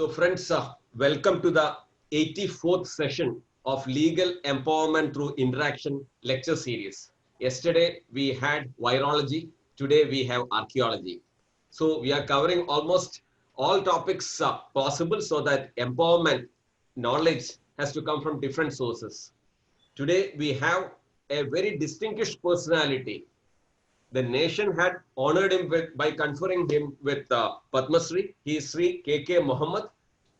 So friends, welcome to the 84th session of Legal Empowerment Through Interaction lecture series. Yesterday we had virology, today we have archaeology. So we are covering almost all topics possible so that empowerment knowledge has to come from different sources. Today we have a very distinguished personality. The nation had honored him by conferring him with Padma Shri. He is Sri K.K. Mohammed.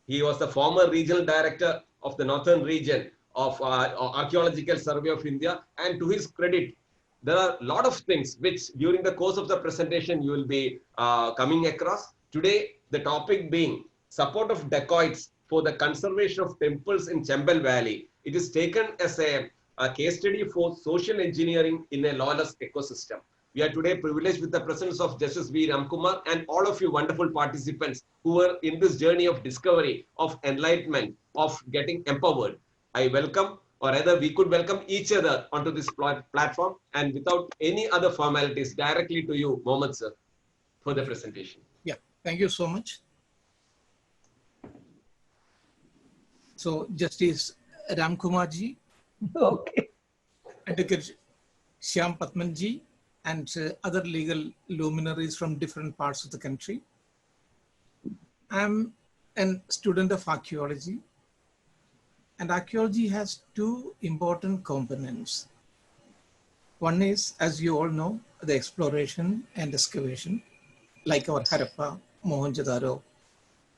He was the former regional director of the northern region of Archaeological Survey of India. And to his credit, there are a lot of things which during the course of the presentation you will be coming across. Today, the topic being support of dacoits for the conservation of temples in Chambal Valley. It is taken as a case study for social engineering in a lawless ecosystem. We are today privileged with the presence of Justice V. Ramkumar and all of you wonderful participants who are in this journey of discovery, of enlightenment, of getting empowered. I welcome, or rather we could welcome each other onto this platform, and without any other formalities, directly to you, Mohammed sir, for the presentation. Yeah, thank you so much. So Justice Ramkumar ji, okay, Advocate Shyam Patman ji, and other legal luminaries from different parts of the country. I'm a student of archaeology, and archaeology has two important components. One is, as you all know, the exploration and excavation, like our Harappa, Mohenjo-daro,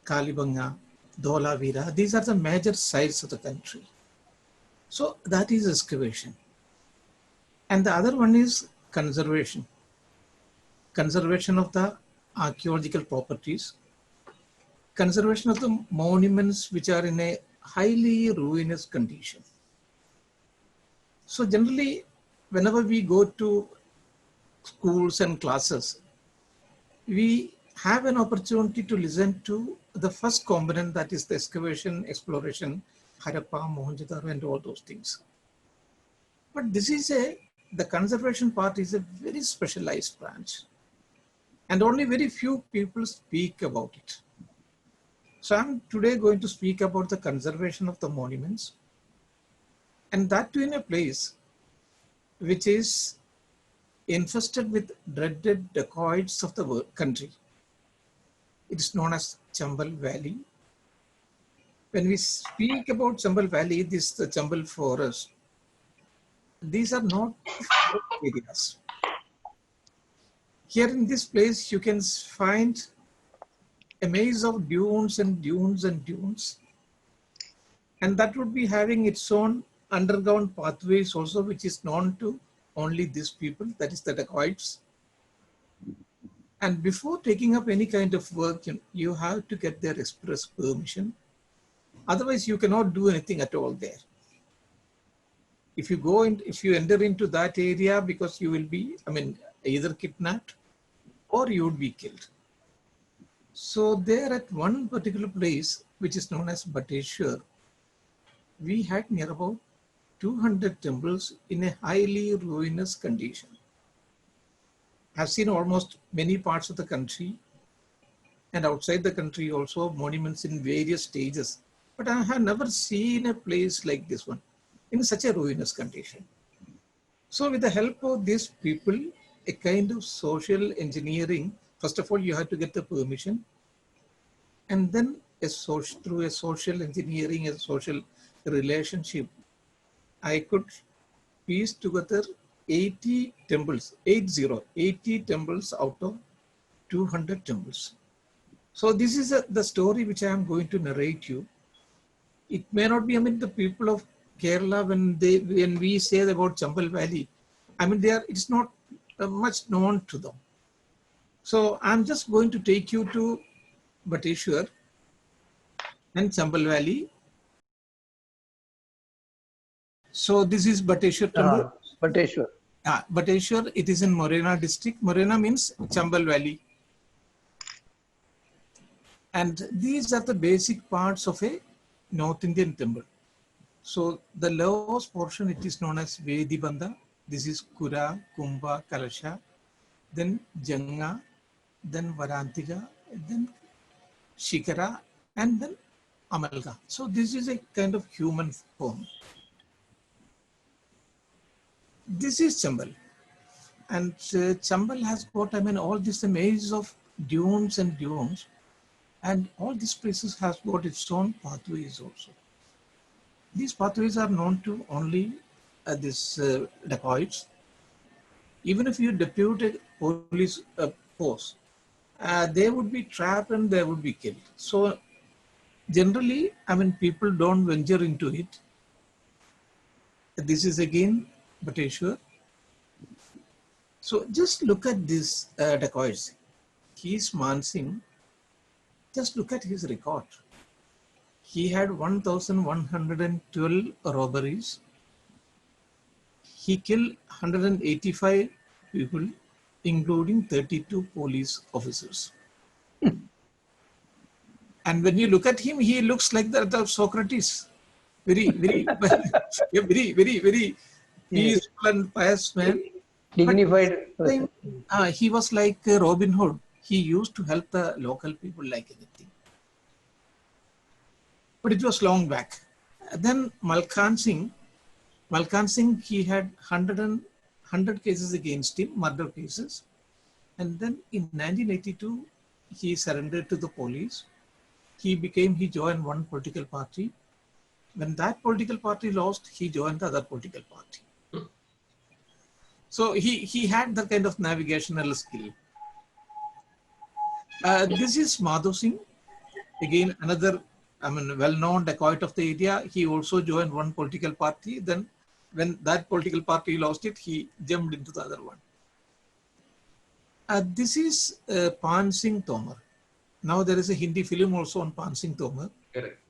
Kalibanga, Dholavira. These are the major sites of the country. So that is excavation. And the other one is conservation. Conservation of the archaeological properties, conservation of the monuments which are in a highly ruinous condition. So generally, whenever we go to schools and classes, we have an opportunity to listen to the first component, that is the excavation, exploration, Harappa, Mohenjo-daro, and all those things. But this is the conservation part is a very specialized branch, and only very few people speak about it. So I'm today going to speak about the conservation of the monuments, and that too in a place which is infested with dreaded dacoits of the country. It is known as Chambal Valley. When we speak about Chambal Valley, this is the Chambal forest. These are not areas. Here in this place, you can find a maze of dunes and dunes and dunes. And that would be having its own underground pathways also, which is known to only these people, that is the dacoits. And before taking up any kind of work, you have to get their express permission. Otherwise, you cannot do anything at all there. If you enter into that area, because you will be, either kidnapped or you would be killed. So there at one particular place, which is known as Bateshwar, we had near about 200 temples in a highly ruinous condition. I've seen almost many parts of the country and outside the country also monuments in various stages, but I have never seen a place like this one in such a ruinous condition. So with the help of these people, a kind of social engineering, first of all, you have to get the permission, and then through a social engineering, a social relationship, I could piece together 80 temples, 80 temples out of 200 temples. So this is the story which I am going to narrate you. It may not be, the people of Kerala, when we say about Chambal Valley, it's not much known to them. So I'm just going to take you to Bateshwar and Chambal Valley. So this is Bateshwar temple. Bateshwar. Bateshwar, it is in Morena district. Morena means Chambal Valley. And these are the basic parts of a North Indian temple. So the lowest portion, it is known as Vedibandha. This is Kura, Kumbha, Kalasha, then Janga, then Varantika, then Shikara, and then amalgam. So this is a kind of human form. This is Chambal. And Chambal has got, I mean, all this maze of dunes and dunes, and all these places has got its own pathways also. These pathways are known to only these dacoits. Even if you depute a police force, they would be trapped and they would be killed. So generally, I mean, people don't venture into it. This is again Bateshwar. So just look at this dacoits. He's Mansingh. Just look at his record. He had 1,112 robberies. He killed 185 people, including 32 police officers. And when you look at him, he looks like that of Socrates. Very, very, very peaceful and pious man. Dignified. He was like Robin Hood. He used to help the local people like anything. But it was long back. Then Malkhan Singh, he had 100 cases against him, murder cases. And then in 1982, he surrendered to the police. He joined one political party. When that political party lost, he joined the other political party. So he had that kind of navigational skill. This is Madhav Singh, again another, I mean, well-known dacoit of the area. He also joined one political party. Then when that political party lost it, he jumped into the other one. This is Pan Singh Tomar. Now there is a Hindi film also on Pan Singh Tomar. Correct.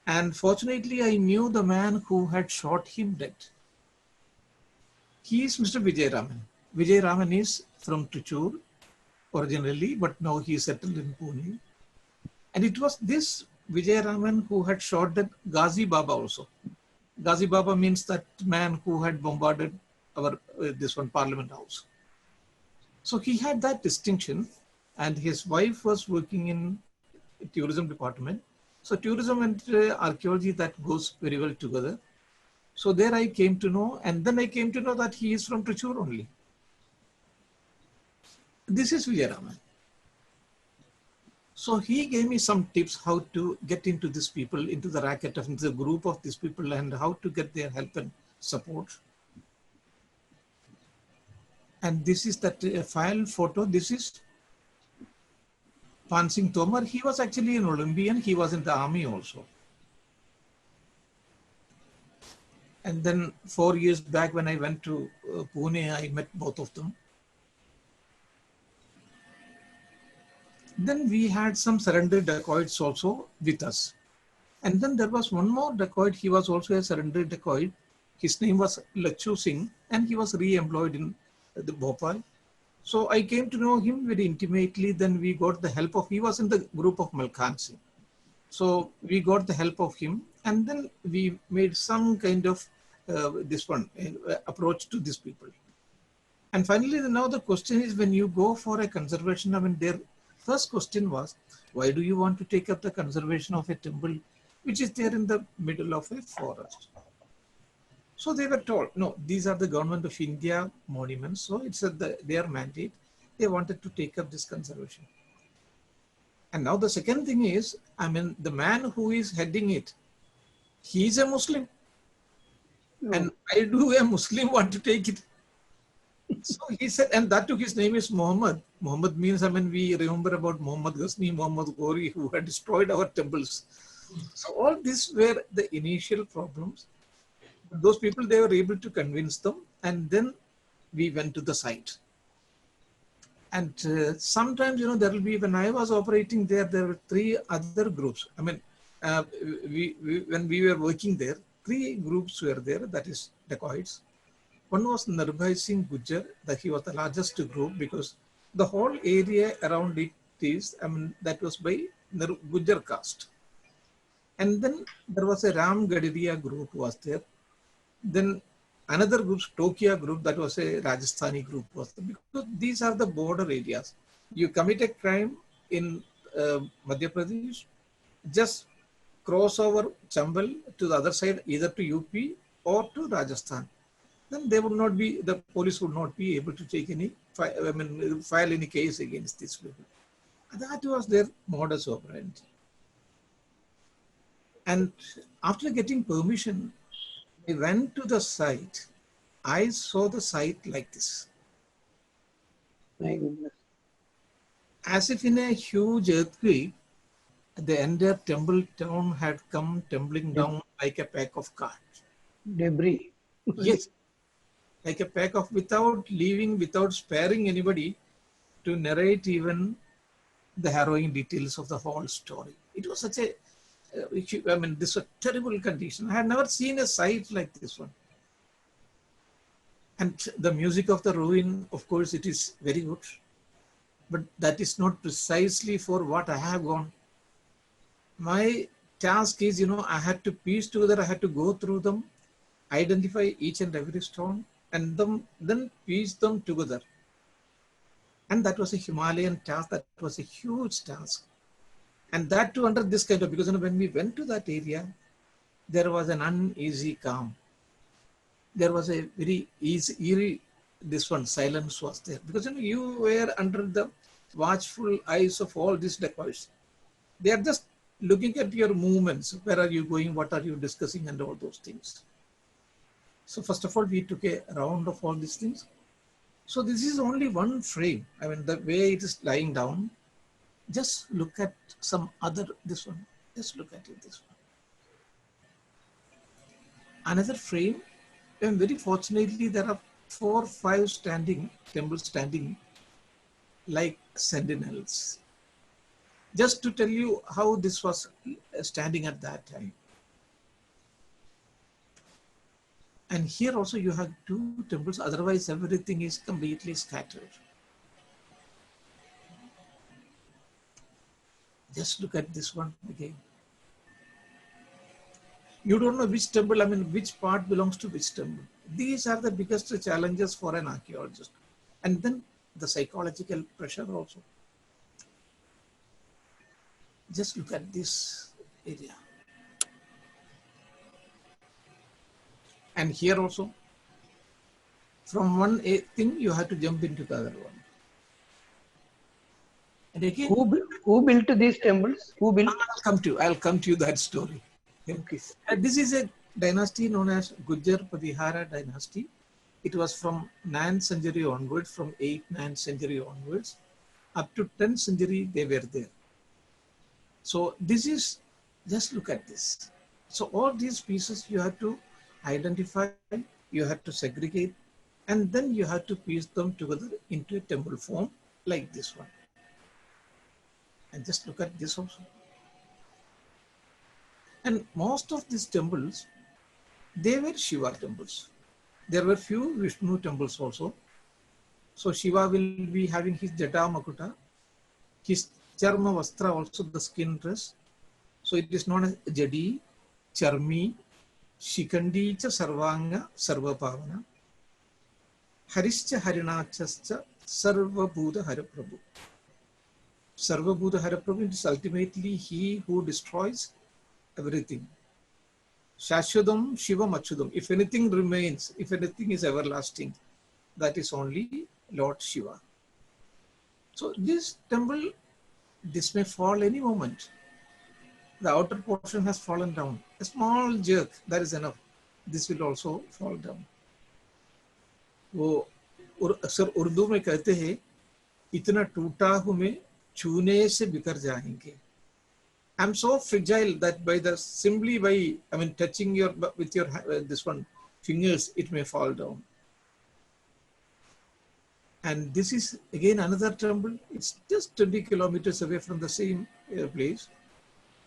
And fortunately, I knew the man who had shot him dead. He is Mr. Vijay Raman. Vijay Raman is from Trichur originally, but now he is settled in Pune. And it was this Vijay Raman who had shot dead Ghazi Baba also. Ghazi Baba means that man who had bombarded our this one Parliament House. So he had that distinction, and his wife was working in tourism department. So tourism and archaeology, that goes very well together. So there I came to know, and then I came to know that he is from Trichur only. This is Vijay Raman. So he gave me some tips how to get into these people, into the racket of the group of these people, and how to get their help and support. And this is that file photo. This is Pan Singh Tomar. He was actually an Olympian. He was in the army also. And then 4 years back when I went to Pune, I met both of them. Then we had some surrendered dacoits also with us. And then there was one more dacoit. He was also a surrendered dacoit. His name was Lachu Singh, and he was re-employed in the Bhopal. So I came to know him very intimately. Then we got the help of, he was in the group of Malkhan Singh. So we got the help of him, and then we made some kind of approach to these people. And finally, now the question is, when you go for a conservation, I mean, their first question was, why do you want to take up the conservation of a temple which is there in the middle of a forest? So they were told, no, these are the government of India monuments. So it's their mandate. They wanted to take up this conservation. And now the second thing is, I mean, the man who is heading it, he is a Muslim. No. And why do a Muslim want to take it? So he said, and that too, his name is Muhammad. Muhammad means, I mean, we remember about Muhammad Ghazni, Muhammad Ghori, who had destroyed our temples. So all these were the initial problems. Those people, they were able to convince them, and then we went to the site. And sometimes, you know, there will be, when I was operating there, there were 3 other groups. I mean, when we were working there, 3 groups were there, that is dacoits. One was Nirbhay Singh Gujjar, that he was the largest group because the whole area around it is, I mean, that was by Gujjar caste. And then there was a Ram Gadiria group was there. Then another group, Tokia group, that was a Rajasthani group was there, because these are the border areas. You commit a crime in Madhya Pradesh, just cross over Chambal to the other side, either to UP or to Rajasthan. Then they would not be, the police would not be able to take any, file any case against these people. That was their modus operandi. And after getting permission, I went to the site. I saw the site like this. My goodness. As if in a huge earthquake, the entire temple town had come tumbling down like a pack of cards. Debris. Yes, like a pack of, without leaving, without sparing anybody to narrate even the harrowing details of the whole story. It was such a, this was a terrible condition. I had never seen a sight like this one. And the music of the ruin, of course, it is very good. But that is not precisely for what I have gone. My task is, I had to piece together, I had to go through them, identify each and every stone, and then piece them together. And that was a Himalayan task, that was a huge task. And that too under this kind of, because when we went to that area, there was an uneasy calm. There was a very eerie, silence was there. Because you were under the watchful eyes of all these dacoits. They are just looking at your movements. Where are you going? What are you discussing? And all those things. So first of all, we took a round of all these things. So this is only one frame. The way it is lying down, just look at some other, this one. Just look at it, this one. Another frame, and very fortunately, there are 4 or 5 temples standing like sentinels. Just to tell you how this was standing at that time. And here also you have 2 temples, otherwise everything is completely scattered. Just look at this one again. You don't know which temple, which part belongs to which temple. These are the biggest challenges for an archaeologist. And then the psychological pressure also. Just look at this area. And here also, from one thing, you have to jump into the other one. And again, Who built these temples? Who built? I'll come to you that story. Okay. This is a dynasty known as Gujjar Padihara dynasty. It was from 9th century onwards, from 8th, 9th century onwards, up to 10th century they were there. So this is, just look at this. So all these pieces you have to identify, you have to segregate, and then you have to piece them together into a temple form like this one. And just look at this also. And most of these temples, they were Shiva temples. There were few Vishnu temples also. So Shiva will be having his Jata Makuta, his Charma Vastra, also the skin dress. So it is known as Jadi, Charmi, Shikandi cha Sarvanga, Sarva Pavana, Harischa Harinachascha, Sarva Buddha Haraprabhu. Sarva Buddha Haraprabhu is ultimately he who destroys everything. Shashwadam Shivam Achudam. If anything remains, if anything is everlasting, that is only Lord Shiva. So this temple, this may fall any moment. The outer portion has fallen down. A small jerk, that is enough. This will also fall down. वो अक्सर उर्दू में कहते हैं इतना टूटा हूँ मैं छूने से बिखर जाएंगे. I'm so fragile that simply by touching with your this one fingers, it may fall down. And this is again another temple. It's just 20 kilometers away from the same place.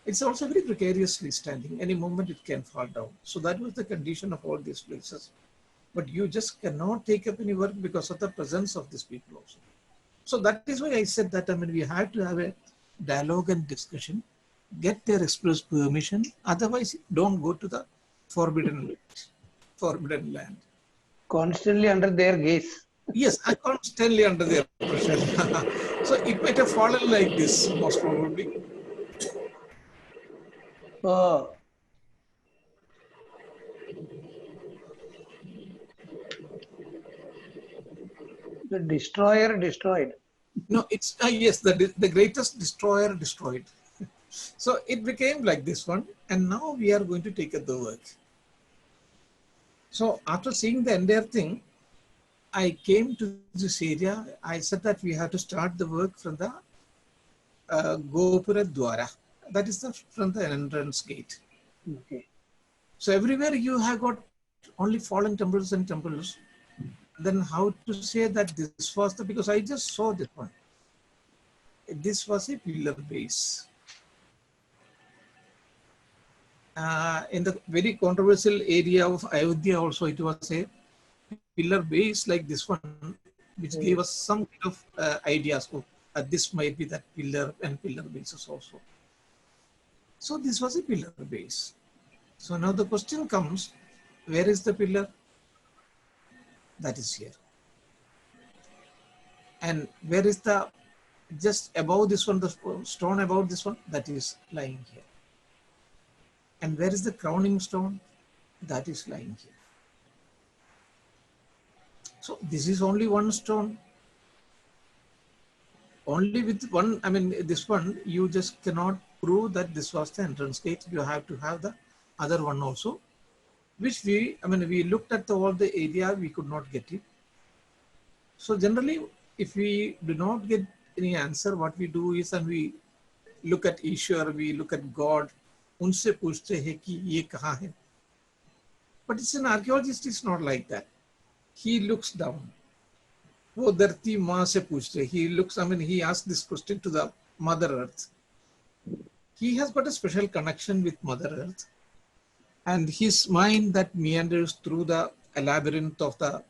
It's also very precariously standing. Any moment it can fall down. So that was the condition of all these places. But you just cannot take up any work because of the presence of these people also. So that is why I said that we have to have a dialogue and discussion, get their express permission. Otherwise, don't go to the forbidden land. Constantly under their gaze. Yes, I constantly under their pressure. So it might have fallen like this, most probably. Oh, the destroyer destroyed. No, it's yes, the greatest destroyer destroyed. So it became like this one, and now we are going to take up the work. So after seeing the entire thing, I came to this area. I said that we have to start the work from the Gopura Dwara. That is from the entrance gate. Okay. So everywhere you have got only fallen temples and temples. Then how to say that this was the, because I just saw this one. This was a pillar base. In the very controversial area of Ayodhya also, it was a pillar base like this one, which gave us some kind of ideas of this might be that pillar and pillar bases also. So this was a pillar base. So now the question comes, where is the pillar? That is here. And where is the, just above this one, the stone above this one, that is lying here. And where is the crowning stone? That is lying here. So this is only one stone. Only with one, I mean, this one, you just cannot prove that this was the entrance gate. You have to have the other one also, which we, I mean, we looked at all the area, we could not get it. So generally, if we do not get any answer, what we do is, and we look at Ishwar, we look at God, unse पूछते हैं कि ये कहाँ है. But it's an archaeologist, it's not like that. He looks down. वो धरती माँ से पूछते. He looks, I mean, he asks this question to the Mother Earth. He has got a special connection with Mother Earth. And his mind that meanders through the labyrinth of the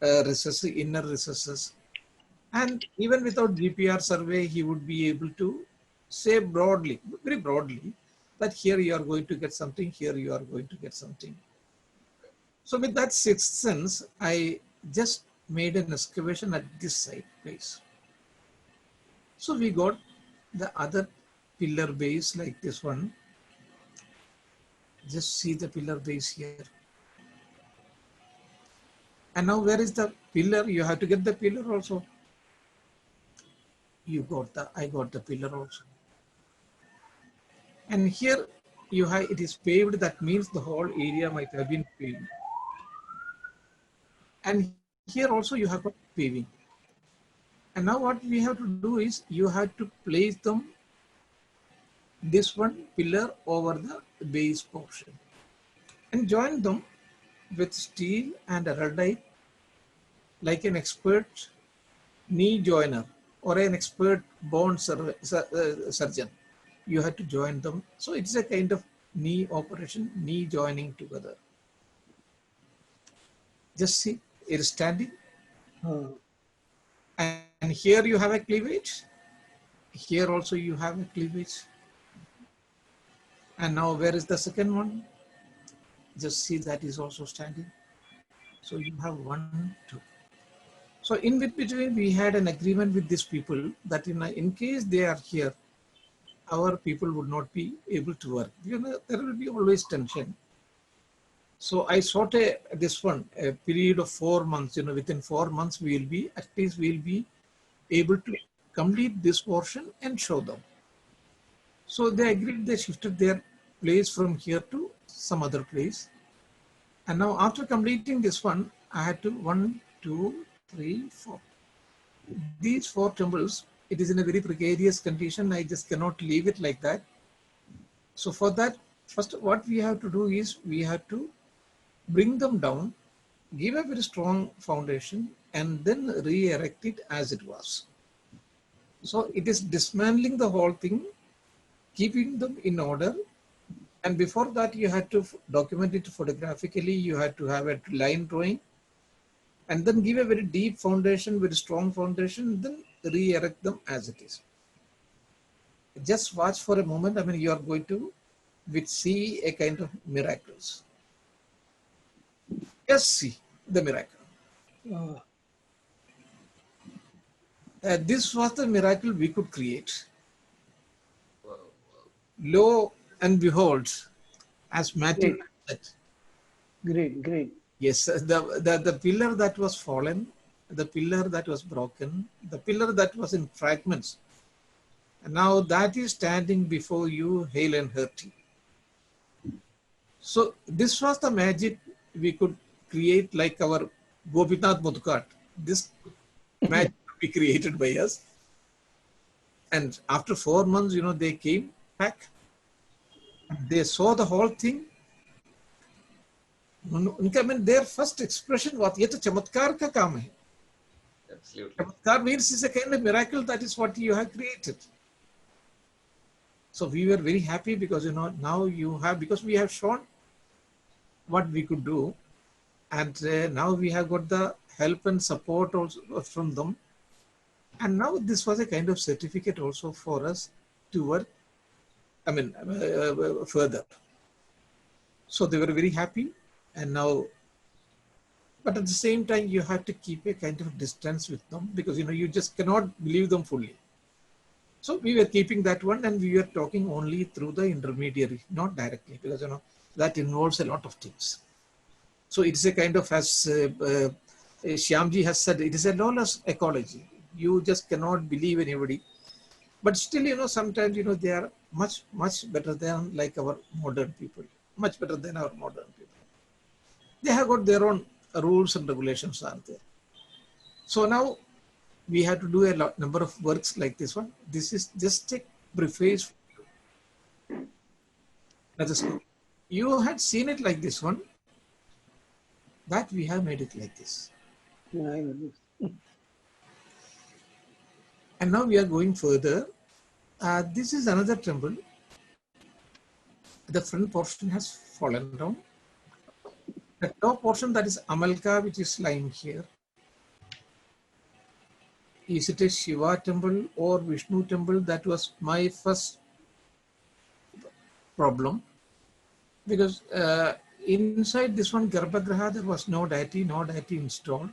recesses, inner recesses. And even without GPR survey, he would be able to say broadly, very broadly, that here you are going to get something, here you are going to get something. So with that sixth sense, I just made an excavation at this site place. So we got the other pillar base like this one. Just see the pillar base here. And now where is the pillar? You have to get the pillar also. You got the, I got the pillar also. And here you have, it is paved, that means the whole area might have been paved. And here also you have got paving. And now what we have to do is, you have to place them, this one pillar over the base portion, and join them with steel and erudite, like an expert knee joiner or an expert bone surgeon. You have to join them. So it's a kind of knee operation, knee joining together. Just see, it is standing. And here you have a cleavage. Here also you have a cleavage. And now where is the second one? Just see, that is also standing. So you have 1, 2. So in between, we had an agreement with these people that in case they are here, our people would not be able to work. You know, there will be always tension. So I sought this one, a period of 4 months. You know, within 4 months, we will be, at least we will be able to complete this portion and show them. So they agreed, they shifted their place from here to some other place. And now after completing this one, I had to 1, 2, 3, 4. These 4 temples, it is in a very precarious condition. I just cannot leave it like that. So for that, first what we have to do is, we have to bring them down, give a very strong foundation, and then re-erect it as it was. So it is dismantling the whole thing, keeping them in order. And before that, you had to document it photographically. You had to have a line drawing, and then give a very deep foundation, very strong foundation, then re-erect them as it is. Just watch for a moment. I mean, you are going to see a kind of miracles. Just see the miracle. This was the miracle we could create. Low And behold, as Matthew said, Great. yes, the pillar that was fallen, the pillar that was broken, the pillar that was in fragments, and now that is standing before you, hale and hearty. So this was the magic we could create, like our Gopinath Mudhukat. This magic we created by us. And after 4 months, they came back. They saw the whole thing. I mean, their first expression was, "Ye to chamatkar ka kaam hai." Absolutely. Chamatkar means it's a kind of miracle. That is what you have created. So we were very happy because, now because we have shown what we could do. And now we have got the help and support also from them. And now this was a kind of certificate also for us to work, further. So they were very happy. And now, but at the same time, you have to keep a kind of distance with them because, you just cannot believe them fully. So we were keeping that one and we were talking only through the intermediary, not directly, because, that involves a lot of things. So it's a kind of, as Shyamji has said, it is a lawless ecology. You just cannot believe anybody. But still, sometimes, they are much, much better than like our modern people. Much better than our modern people. They have got their own rules and regulations are there. So now we have to do a number of works like this one. This is just a preface. Let us go. You had seen it like this one. That we have made it like this. And now we are going further. This is another temple. The front portion has fallen down. The top portion, that is Amalka, which is lying here. Is it a Shiva temple or Vishnu temple? That was my first problem. Because inside this one, Garbhagriha, there was no deity installed.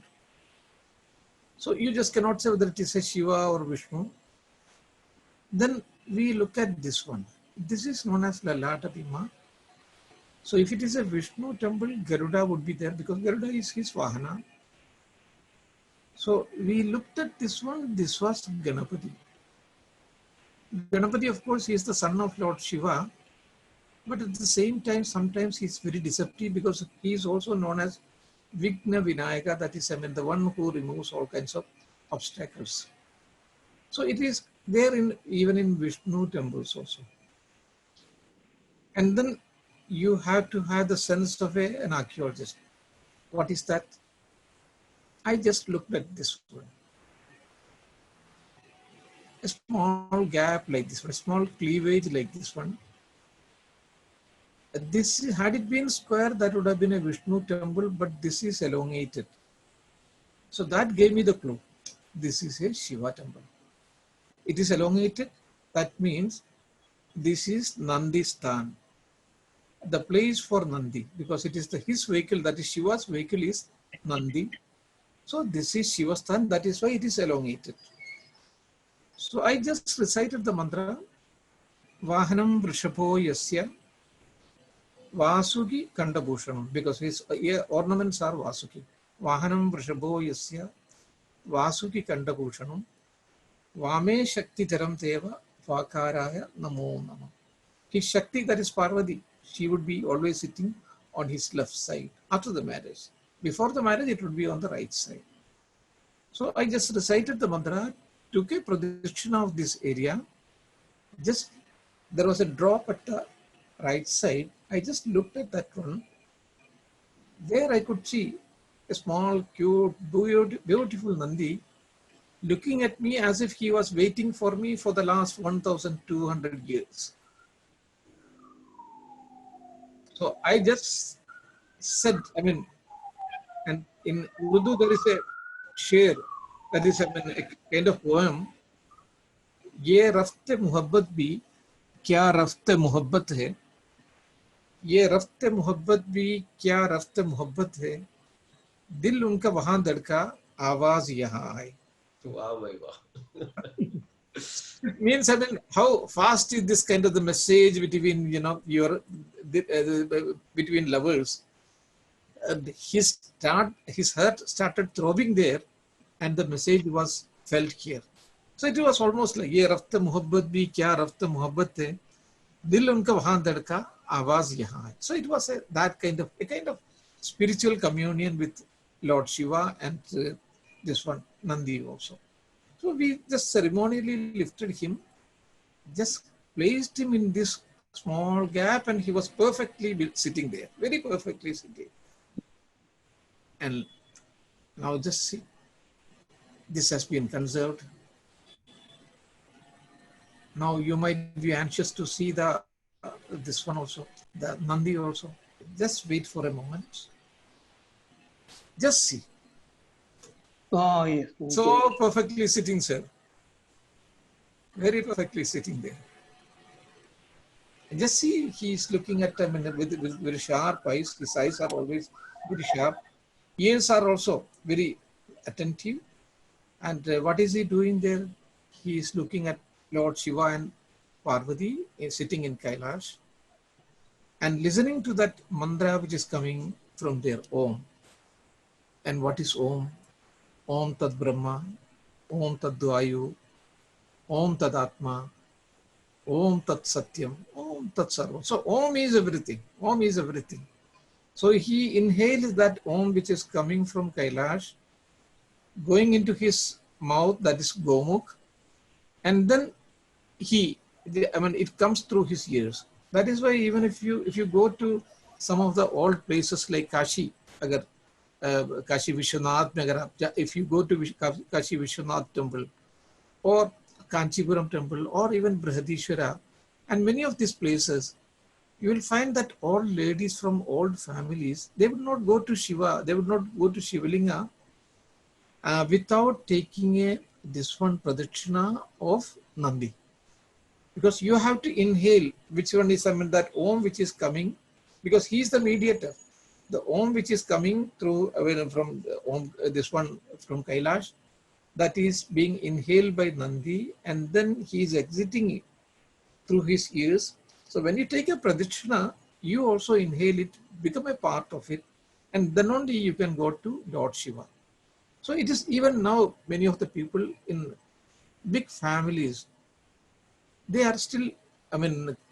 So you just cannot say whether it is a Shiva or Vishnu. Then we look at this one. This is known as Lalata Bhima. So if it is a Vishnu temple, Garuda would be there because Garuda is his Vahana. So we looked at this one. This was Ganapati. Ganapati, of course, he is the son of Lord Shiva. But at the same time, sometimes he's very deceptive because he is also known as Vigna Vinayaka, that is, the one who removes all kinds of obstacles. So it is there even in Vishnu temples also. And then you have to have the sense of an archaeologist. What is that? I just looked at this one. A small gap like this one, a small cleavage like this one. This, had it been square, that would have been a Vishnu temple, but this is elongated. So that gave me the clue. This is a Shiva temple. It is elongated. That means this is Nandi Sthan, the place for Nandi, because it is his vehicle, that is Shiva's vehicle is Nandi. So this is Shiva's Sthan, that is why it is elongated. So I just recited the mantra, Vahanam Vrishabho Yasya Vasuki Kandabhushanam, because his ornaments are Vasuki. Vahanam Vrishabho Yasya Vasuki Kandabhushanam Vame Shakti Taram Deva Vakaraya Namo Nama. His Shakti, that is Parvati, she would be always sitting on his left side after the marriage. Before the marriage, it would be on the right side. So I just recited the mantra, took a pradakshina of this area. Just there was a drop at the right side. I just looked at that one. There I could see a small, cute, beautiful Nandi looking at me as if he was waiting for me for the last 1,200 years. So I just said, and in Urdu there is a sher, that is a kind of poem. Ye rafte muhabbat bhi kya rafte muhabbat hai. ये रफ्ते मोहब्बत भी क्या रफ्ते मोहब्बत है, दिल उनका वहां धड़का आवाज यहाँ आए. It means, I mean, how fast is this kind of the message between, between lovers? His heart started throbbing there, and the message was felt here. So it was almost like, ये रफ्त मोहब्बत भी क्या रफ्त मोहब्बत है, दिल उनका वहां धड़का, आवाज यहाँ है. So it was that kind of spiritual communion with Lord Shiva and this one Nandi also. So we just ceremonially lifted him, just placed him in this small gap, and he was perfectly sitting there, very perfectly sitting. And now just see, this has been conserved. Now you might be anxious to see this one also, the Nandi also. Just wait for a moment. Just see. Oh, yes. So perfectly sitting, sir. Very perfectly sitting there. And just see, he's looking at them with very sharp eyes. His eyes are always very sharp. Ears are also very attentive. And what is he doing there? He is looking at Lord Shiva and Parvati sitting in Kailash and listening to that mantra which is coming from their Om. And what is Om? Om Tad Brahma, Om Tad Vayu, Om Tad Atma, Om Tat Satyam, Om Tat Sarva. So Om is everything. Om is everything. So he inhales that Om which is coming from Kailash, going into his mouth, that is Gomukh, and then it comes through his ears. That is why even if you go to some of the old places like Kashi, Kashi Vishwanath, if you go to Kashi Vishwanath temple or Kanchipuram temple or even Brihadishwara and many of these places, you will find that all ladies from old families, they would not go to Shiva, they would not go to Shivalinga without taking this one pradakshina of Nandi. Because you have to inhale, which one is, that Om which is coming, because he is the mediator. The Om which is coming through, from Om, this one from Kailash, that is being inhaled by Nandi, and then he is exiting it through his ears. So when you take a pradakshina, you also inhale it, become a part of it, and then only you can go to Lord Shiva. So it is even now, many of the people in big families, they are still,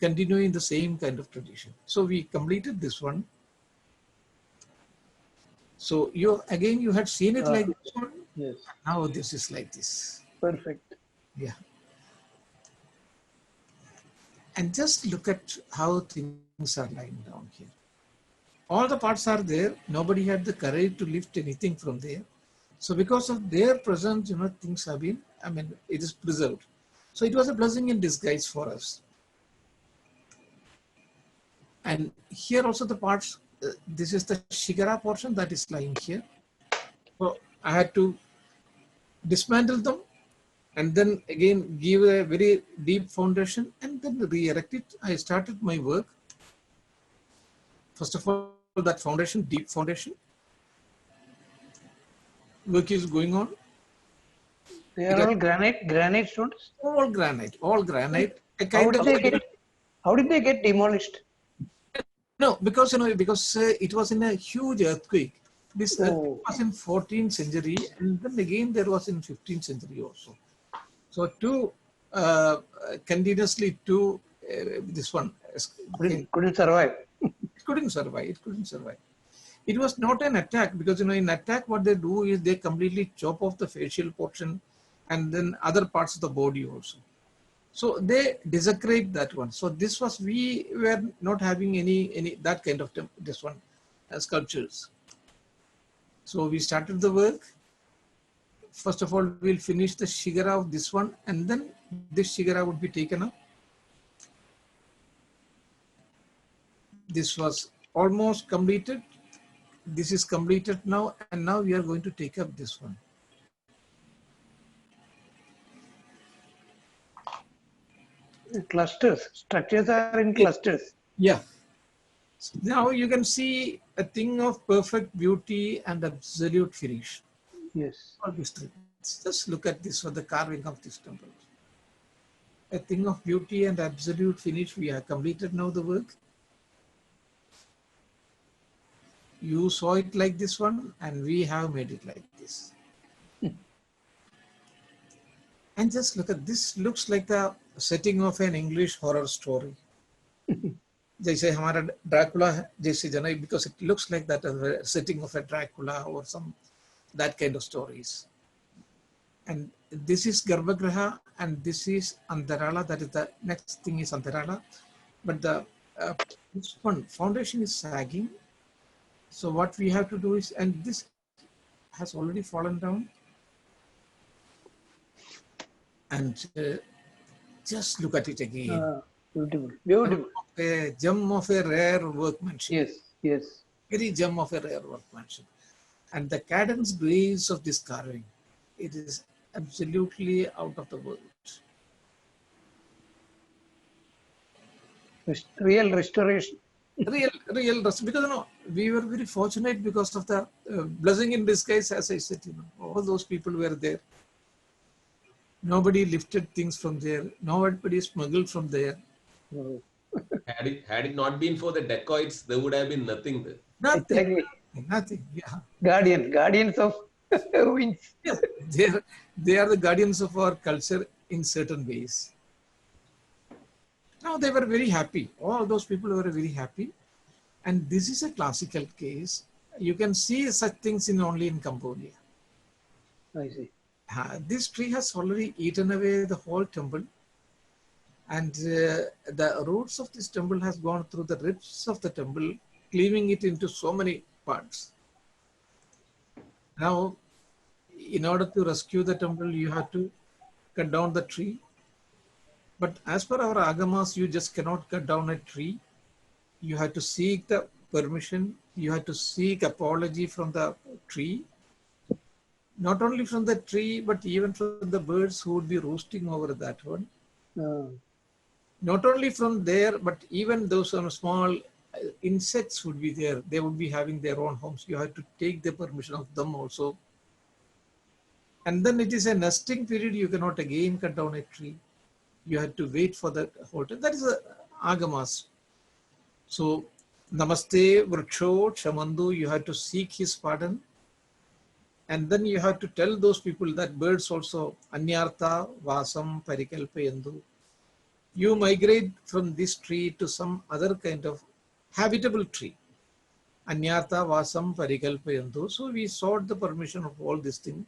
continuing the same kind of tradition. So we completed this one. So you had seen it like this one. Yes. Now this is like this. Perfect. Yeah. And just look at how things are lying down here. All the parts are there. Nobody had the courage to lift anything from there. So because of their presence, things have been, it is preserved. So it was a blessing in disguise for us. And here also the parts, this is the Shigara portion that is lying here. So I had to dismantle them and then again give a very deep foundation and then re-erect it. I started my work. First of all, that foundation, deep foundation, work is going on. They are all granite stones? All granite. How did they get demolished? No, because it was in a huge earthquake. This earthquake was in 14th century, and then again there was in 15th century also. So continuously this one Couldn't survive. It couldn't survive. It was not an attack, because in attack what they do is they completely chop off the facial portion and then other parts of the body also. So they desecrate that one. So we were not having any that kind of this one sculptures. So we started the work. First of all, we'll finish the Shigara of this one, and then this Shigara would be taken up. This was almost completed. This is completed now, and now we are going to take up this one. Clusters. Structures are in clusters. Yeah. So now you can see a thing of perfect beauty and absolute finish. Yes. All these things. Just look at this for the carving of this temple. a thing of beauty and absolute finish. We have completed now the work. You saw it like this one, and we have made it like this. And just look at this, looks like the setting of an English horror story. जैसे हमारा Dracula है जैसे जना because it looks like that setting of a Dracula or some that kind of stories. And this is Garbhagriha and this is Antarala. That is the next thing is Antarala. But the this one foundation is sagging. So what we have to do is, and this has already fallen down. And just look at it again. Beautiful. Beautiful. A gem of a rare workmanship. Yes. Yes. Very gem of a rare workmanship. And the cadence grace of this carving, it is absolutely out of the world. Real restoration. Real, because we were very fortunate because of the blessing in disguise, as I said, all those people were there. Nobody lifted things from there. Nobody smuggled from there. No. Had it not been for the dacoits, there would have been nothing there. Nothing. Exactly. Nothing. Yeah. Guardians of ruins. Yes, they are the guardians of our culture in certain ways. Now they were very happy. All those people were very happy. And this is a classical case. You can see such things only in Cambodia. I see. This tree has already eaten away the whole temple. And the roots of this temple has gone through the ribs of the temple, cleaving it into so many parts. Now, in order to rescue the temple, you have to cut down the tree. But as per our agamas, you just cannot cut down a tree. You have to seek the permission. You have to seek apology from the tree. Not only from the tree, but even from the birds who would be roosting over that one. Not only from there, but even those small insects would be there. They would be having their own homes. You have to take the permission of them also. And then it is a nesting period. You cannot again cut down a tree. You have to wait for that whole time. That is the agamas. So, Namaste, Vriksho, Chamandu, you have to seek his pardon. And then you have to tell those people that birds also, Anyartha, Vasam, Parikalpayandu. You migrate from this tree to some other kind of habitable tree. Anyartha, Vasam, Parikalpayandu. So we sought the permission of all this thing.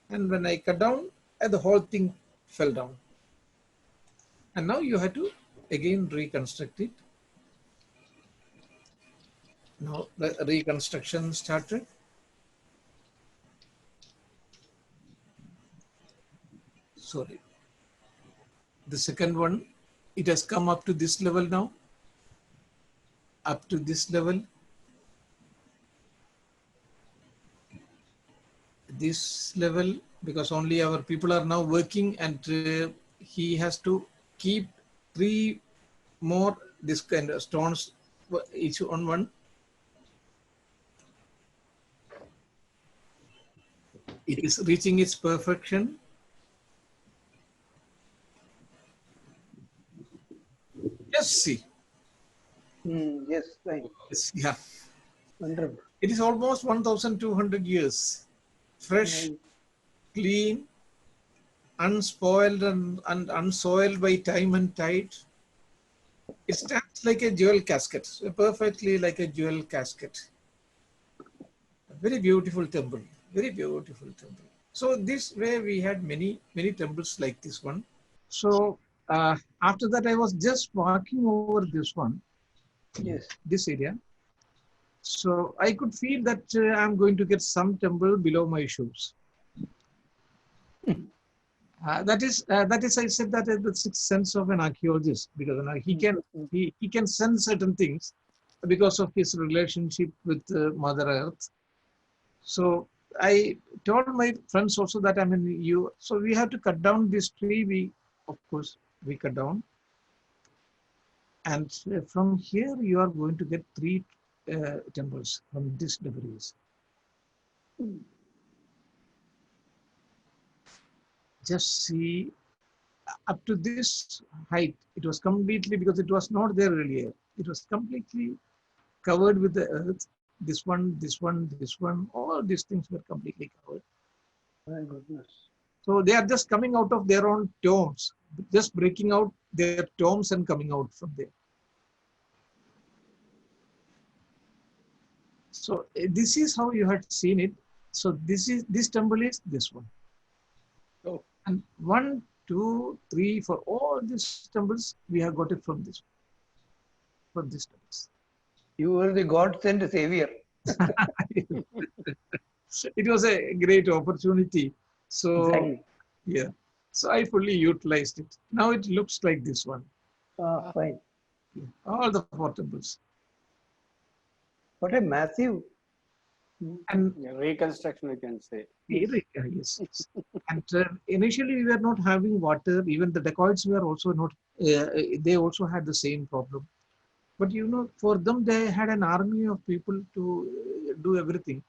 And when I cut down, the whole thing fell down. And now you have to again reconstruct it. Now the reconstruction started. Sorry. The second one, it has come up to this level now. Up to this level. This level, because only our people are now working, and he has to keep 3 more this kind of stones, each on one. It is reaching its perfection. Just see. Yes, right. Yeah. Wonderful. It is almost 1,200 years. Fresh, clean, unspoiled and unsoiled by time and tide. It stands like a jewel casket, perfectly like a jewel casket. A very beautiful temple, very beautiful temple. So this way we had many temples like this one. So after that I was just walking over this one, Yes. this area. So I could feel that I'm going to get some temple below my shoes. That is I said that is the sixth sense of an archaeologist, because he can sense certain things because of his relationship with Mother Earth. So I told my friends also that so we have to cut down this tree. We cut down, and from here you are going to get 3 temples from this debris. Just see, up to this height, it was completely, because it was not there earlier, it was completely covered with the earth. This one, this one, this one, all these things were completely covered. My goodness. So they are just coming out of their own tombs, just breaking out their tombs and coming out from there. So this is how you had seen it. So this temple is this one. Oh. And 1, 2, 3, for all these temples, we have got it from this temples. You were the God sent savior. It was a great opportunity. So Exactly. yeah, so I fully utilized it. Now it looks like this one. Fine. Yeah. All the 4 temples. What a massive. And Reconstruction, we can say. yes. And initially we were not having water. Even the dacoits were also not, they also had the same problem. But you know, for them, they had an army of people to do everything.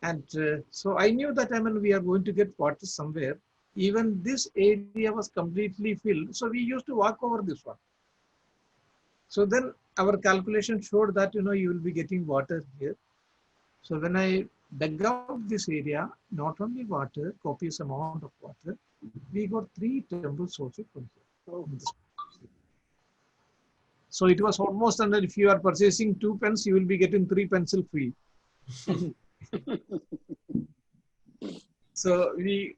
And so I knew that, I mean, we are going to get water somewhere. Even this area was completely filled. So we used to walk over this one. So then our calculation showed that, you know, you will be getting water here. So when I dug out this area, not only water, copious amount of water, we got 3 temples also from here. So it was almost under, if you are purchasing 2 pens, you will be getting 3 pencil free. So we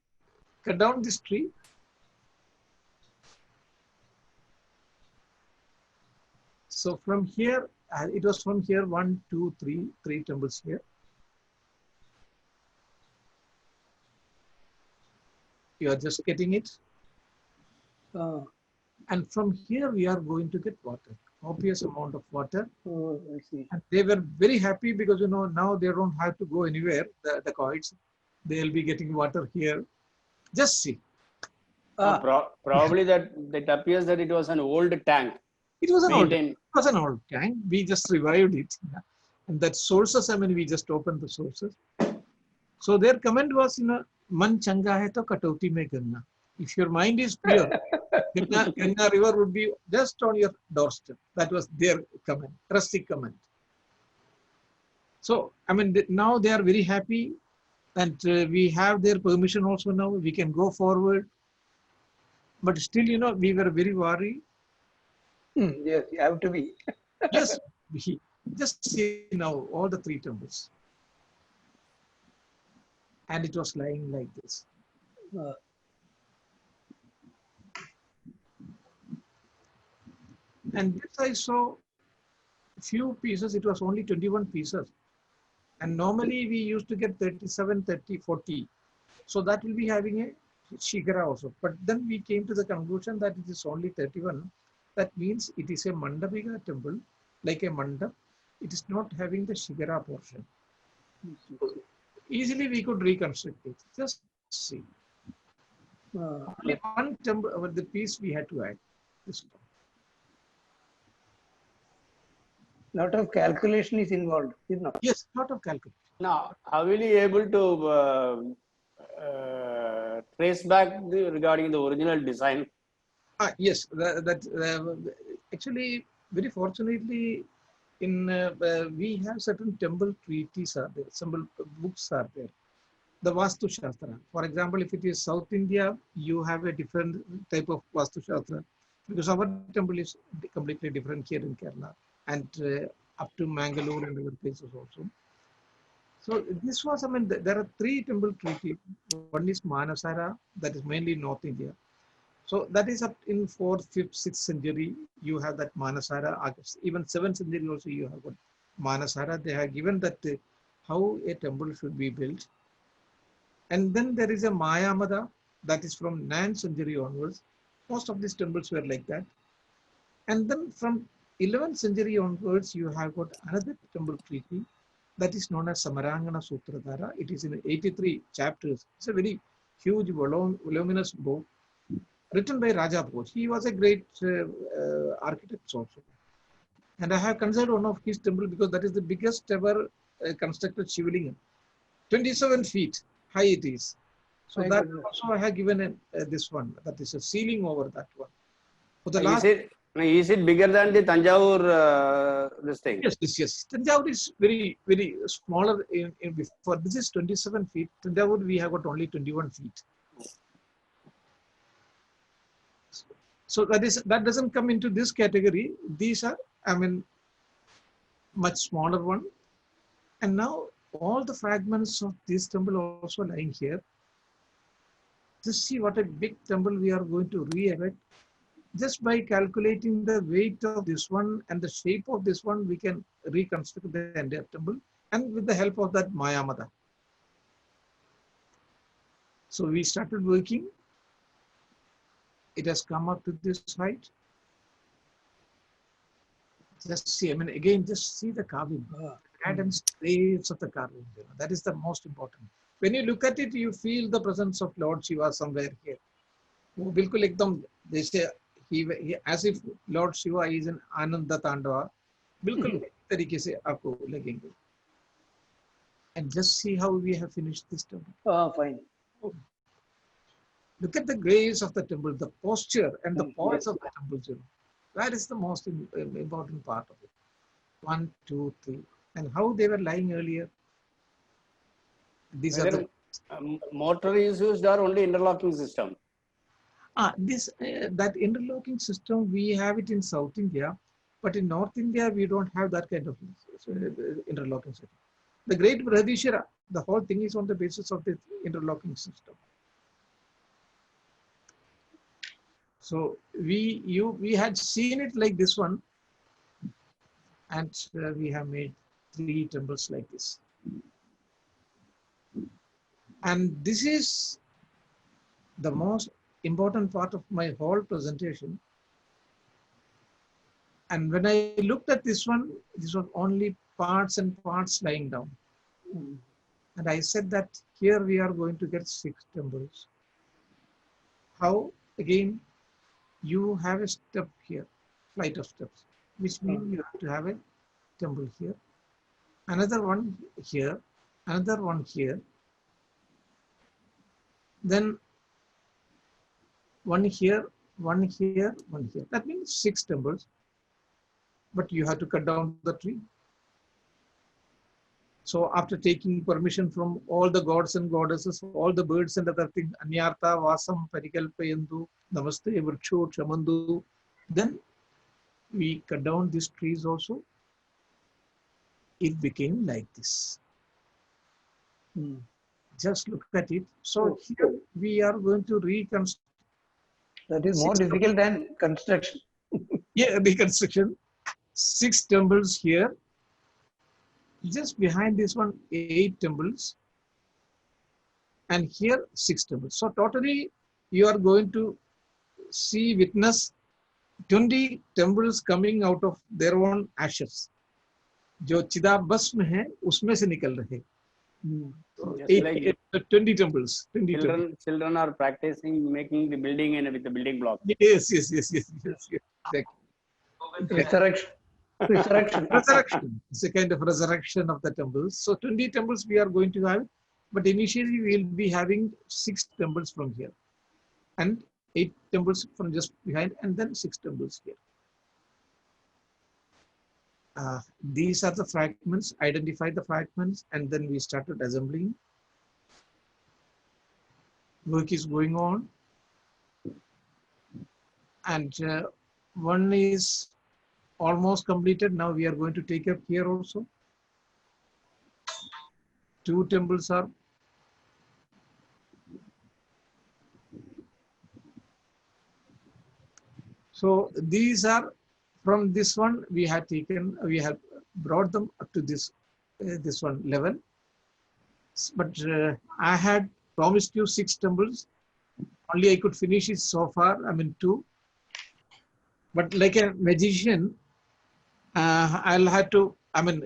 cut down this tree. So from here, it was from here 1, 2, 3 temples here. You are just getting it. And from here, we are going to get water, copious amount of water. Oh, I see. And they were very happy because, you know, now they don't have to go anywhere, the dacoits. They'll be getting water here. Just see. Probably that appears that it was an old tank. It was an Maintain. old tank. We just revived it. And that sources, I mean, we just opened the sources. So their comment was, you know, man changa hai to katoti mein Ganga. If your mind is pure, Ganga river would be just on your doorstep. That was their comment, rustic comment. So, I mean, now they are very happy, and we have their permission also now. We can go forward. But still, you know, we were very worried. Yes, you have to be. Yes, just see now all the 3 temples. And it was lying like this. And this I saw few pieces, it was only 21 pieces. And normally we used to get 37, 30, 40. So that will be having a shikara also. But then we came to the conclusion that it is only 31. That means it is a Mandapika temple, like a mandap. It is not having the shikara portion. Easily we could reconstruct it. Just see. Only one temple, the piece we had to add. This one. Lot of calculation is involved, you know. Yes, lot of calculation. Now, are we able to trace back regarding the original design? Yes, actually, very fortunately, in we have certain temple treaties are there, some books are there. The Vastu Shastra. For example, if it is South India, you have a different type of Vastu Shastra, because our temple is completely different here in Kerala and up to Mangalore and other places also. So this was, I mean, there are 3 temple treaties. One is Manasara, that is mainly North India. So that is up in 4th, 5th, 6th century. You have that Manasara. Even 7th century also you have got Manasara. They have given that how a temple should be built. And then there is a Mayamada, that is from 9th century onwards. Most of these temples were like that. And then from 11th century onwards, you have got another temple treaty that is known as Samarangana Sutradhara. It is in 83 chapters. It's a very huge, voluminous book written by Raja Bhoj. He was a great architect also. And I have considered one of his temple because that is the biggest ever constructed Shivlingam. 27 feet high it is. So My that goodness. also I have given this one, that is a ceiling over that one. For the Is last, it bigger than the Tanjavur this thing? yes. Tanjavur is very smaller in before. This is 27 feet. Tanjavur we have got only 21 feet. So that doesn't come into this category. These are, I mean, much smaller one. And now all the fragments of this temple are also lying here. Just see what a big temple we are going to re-erect. Just by calculating the weight of this one and the shape of this one, we can reconstruct the entire temple, and with the help of that Mayamada. So we started working. It has come up to this height. Just see, I mean, again, just see the carving, cadence trace of the carving. That is the most important. When you look at it, you feel the presence of Lord Shiva somewhere here. वो बिल्कुल एकदम जैसे he as if Lord Shiva is an Ananda Tandava, बिल्कुल तरीके से आपको लगेंगे. And just see how we have finished this temple. Oh, fine. Look at the grace of the temple, the posture and the pose Yes. of the temple. That is the most important part of it. 1, 2, 3, and how they were lying earlier. These are Whether the mortar is used or only interlocking system? That interlocking system we have it in South India, but in North India we don't have that kind of interlocking system. The Great Brihadishwara, the whole thing is on the basis of the interlocking system. So we had seen it like this one, and we have made 3 temples like this. And this is the most important part of my whole presentation. And when I looked at this one, this was only parts and parts lying down. And I said that here we are going to get 6 temples. How? Again, you have a step here, flight of steps, which means you have to have a temple here, another one here, another one here, then one here, one here, one here. That means 6 temples, but you have to cut down the tree. So after taking permission from all the gods and goddesses, all the birds and other things, Anyartha, Vasam, Parikalpayandu, Namaste, Vrksho, Chamandu, then we cut down these trees also. It became like this. Just look at it. So here we are going to reconstruct. That is more difficult than construction. Yeah, reconstruction. 6 temples here. Just behind this one, 8 temples. And here, 6 temples. So totally, you are going to witness 20 temples coming out of their own ashes. जो चिदाभस्म है, उसमें से निकल रहे. Just like 20 temples. 20 temples. Children are practicing making the building and with the building block. Yes. Exactly. Resurrection. Resurrection. It's a kind of resurrection of the temples. So 20 temples we are going to have, but initially we will be having 6 temples from here, and 8 temples from just behind, and then 6 temples here. These are the fragments. Identify the fragments, and then we started assembling. Work is going on, and one is almost completed. Now we are going to take up here also. 2 temples are. So these are from this one we have brought them up to this one level. But I had promised you 6 temples. Only I could finish it so far. I mean 2. But like a magician, I'll have to. I mean,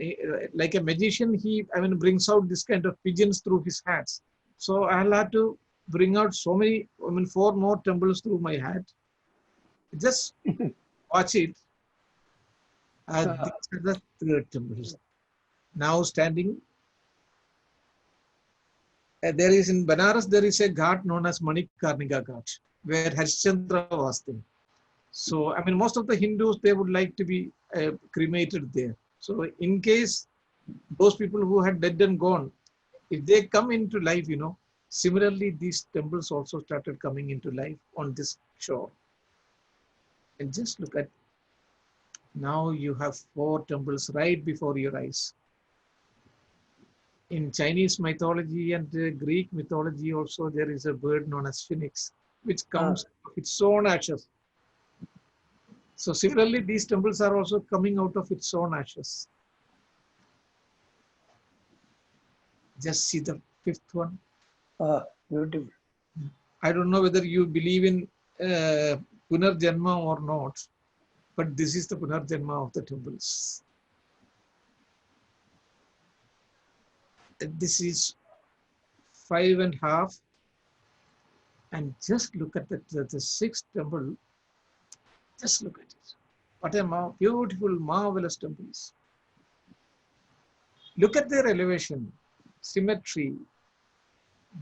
like a magician, he brings out this kind of pigeons through his hats. So I'll have to bring out so many. 4 more temples through my hat. Just watch it. These are the 3rd temples. Now standing There is in Banaras, there is a ghat known as Manikarnika Ghat, where Harishchandra was there. So, I mean, most of the Hindus, they would like to be cremated there. So, in case those people who had dead and gone, if they come into life, similarly, these temples also started coming into life on this shore. And just look at, now you have 4 temples right before your eyes. In Chinese mythology and Greek mythology also, there is a bird known as phoenix, which comes of its own ashes. So similarly, these temples are also coming out of its own ashes. Just see the 5th one. Beautiful. I don't know whether you believe in Punarjanma or not, but this is the Punarjanma of the temples. This is 5.5, and just look at the 6th temple. Just look at it. What a beautiful, marvelous temples. Look at their elevation, symmetry,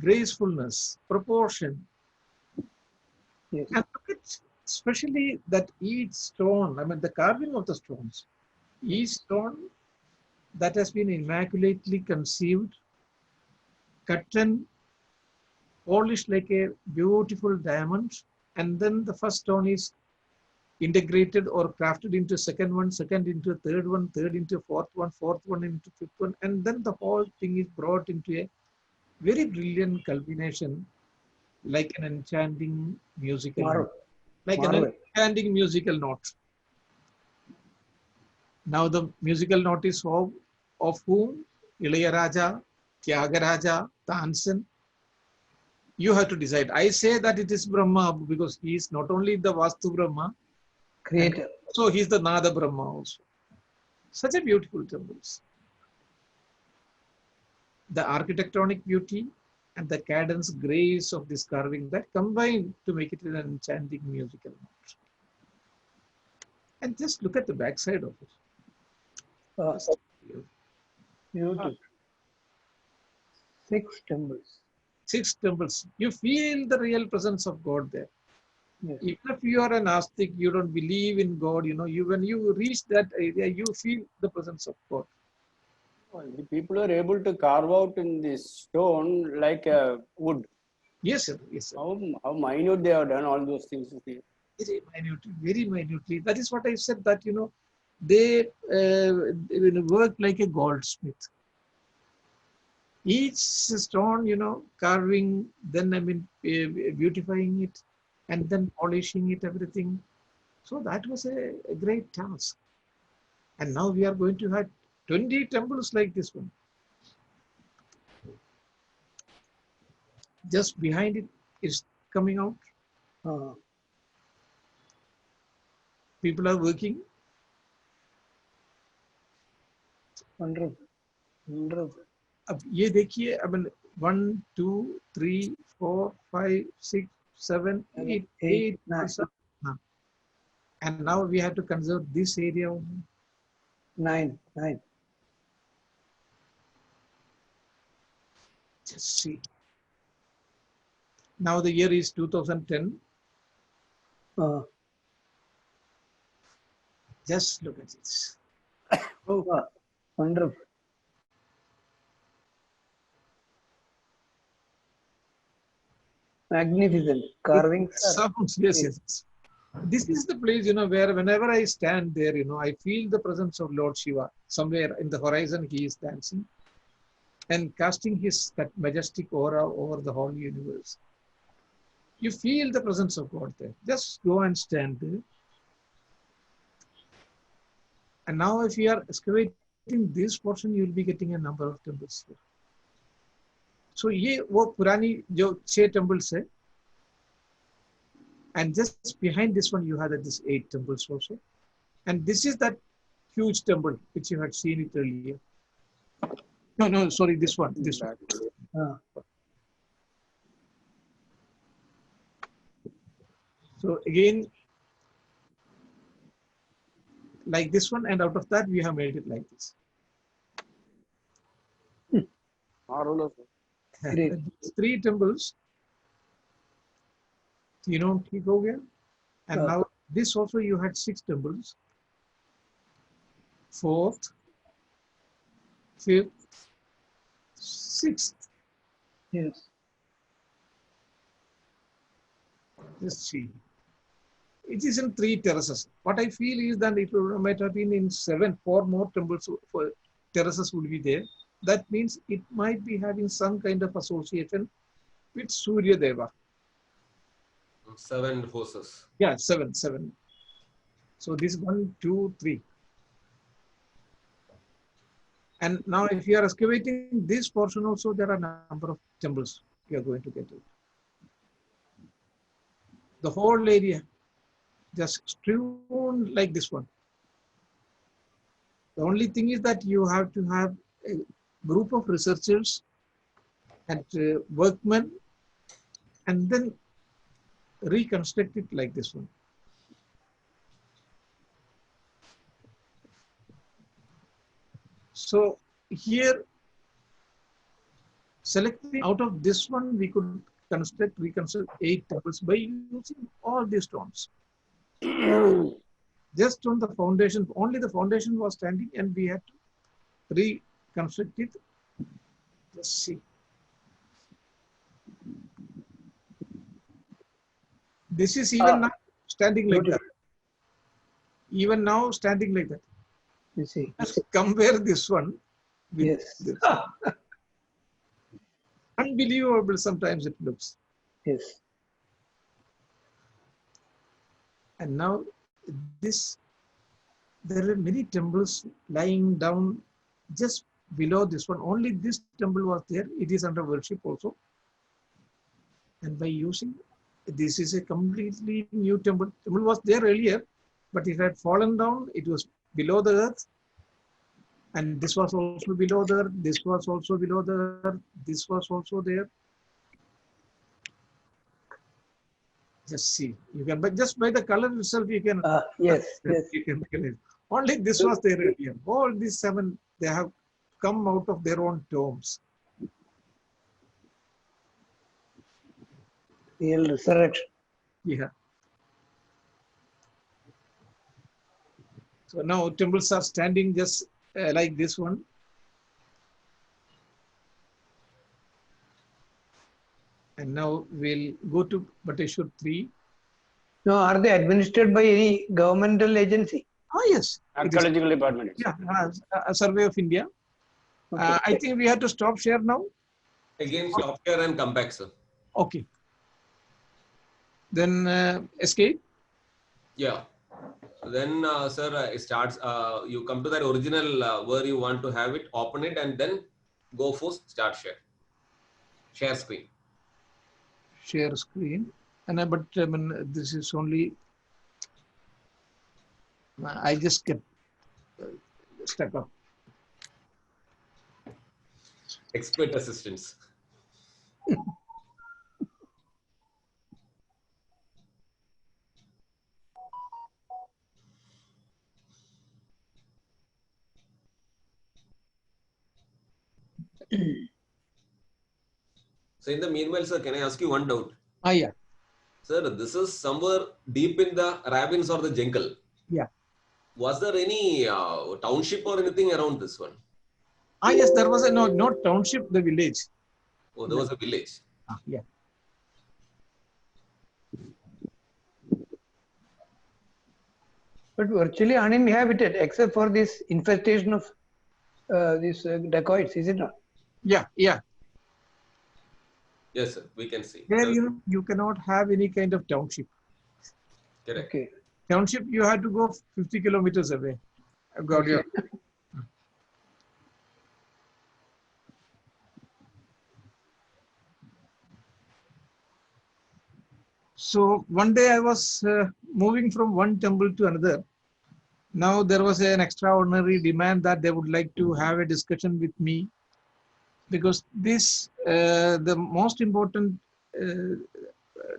gracefulness, proportion. Yes. And look at especially that each stone, I mean the carving of the stones, each stone that has been immaculately conceived, cut and polished like a beautiful diamond, and then the first stone is integrated or crafted into second one, second into third one, third into fourth one into 5th one, and then the whole thing is brought into a very brilliant culmination, like an enchanting musical Marvel. like an enchanting musical note. Now the musical note is of whom? Ilayaraja, Tyagaraja, Tansen. You have to decide. I say that it is Brahma because he is not only the Vastu Brahma, Creator. so he is the Nada Brahma also. Such a beautiful temples. The architectonic beauty and the cadence grace of this carving that combine to make it an enchanting musical note. And just look at the backside of it. Beautiful. 6 temples. 6 temples. You feel the real presence of God there. Yes. Even if you are an ascetic, you don't believe in God, when you reach that area, you feel the presence of God. The people are able to carve out in this stone like a wood. Yes, sir. Yes, sir. How minute they have done all those things. Very minutely. That is what I said, that, they work like a goldsmith. Each stone, carving, then, beautifying it, and then polishing it, everything. So that was a great task. And now we are going to have 20 temples like this one. Just behind it is coming out. People are working. Wonderful. Wonderful. अब ये देखिए, 1, 2, 3, 4, 5, 6, 7, 8, 8, 9. And now we have to conserve this area only. 9. Just see. Now the year is 2010. Just look at this. Wonderful. Magnificent carvings. Sounds, yes. This is the place, where whenever I stand there, I feel the presence of Lord Shiva. Somewhere in the horizon, he is dancing and casting that majestic aura over the whole universe. You feel the presence of God there. Just go and stand there. And now if you are excavating this portion, you will be getting a number of temples here. So ये वो पुरानी जो 6 temples है, and just behind this one you have this 8 temples also, and this is that huge temple which you had seen it earlier. No, sorry, this one. So again, like this one, and out of that we have made it like this. Marvelous. Great. These 3 temples, ठीक हो गया. And now this also you had 6 temples. 4th, 5th, 6th. Yes. Just see. It is in 3 terraces. What I feel is that it might have been in 7, 4 more temples for terraces would be there. That means it might be having some kind of association with Surya Deva. 7 horses. Yeah, 7. So this 1, 2, 3. And now if you are excavating this portion also, there are a number of temples you are going to get it. The whole area just strewn like this one. The only thing is that you have to have a group of researchers and workmen and then reconstruct it like this one. So here, selecting out of this one, we could reconstruct 8 temples by using all these stones. Just on the foundation, only the foundation was standing and we had to reconstruct it. Just see. This is even now standing like that. Even now standing like that. You see. Just compare this one with Yes. this. Unbelievable sometimes it looks. Yes. And now this, there are many temples lying down just below this one. Only this temple was there. It is under worship also. And by using, this is a completely new temple. Temple was there earlier, but it had fallen down. It was below the earth. And this was also below the earth. This was also below the earth. This was also there. Just see. You can, but just by the color itself, you can. Yes. Yes. You can recognize. Only this was there earlier. All these 7, they have come out of their own tombs. Real resurrection. Yeah. So now temples are standing just like this one. And now we'll go to Bateshwar 3. Now, are they administered by any governmental agency? Oh, yes. It is, Archaeological department. yeah, a survey of India. Okay. I think we have to stop share now. Again, stop here and come back, sir. Okay. Then escape. Yeah. Then, sir, it starts. You come to that original where you want to have it, open it, and then go for start share. Share screen. Share screen. And but I mean, this is only. I just get stuck up. Expert assistance. So in the meanwhile, sir, can I ask you one doubt? Yeah. Sir, this is somewhere deep in the ravines or the jungle. Yeah. Was there any township or anything around this one? Yes, there was a no township, the village. Oh, there was a village. Yeah. But virtually uninhabited except for this infestation of these dacoits, is it not? Yeah. Yes, sir. We can see. There There- you cannot have any kind of township. Correct. Okay. Township, you had to go 50 kilometers away. Got you. So one day I was moving from one temple to another. Now there was an extraordinary demand that they would like to have a discussion with me, because this the most important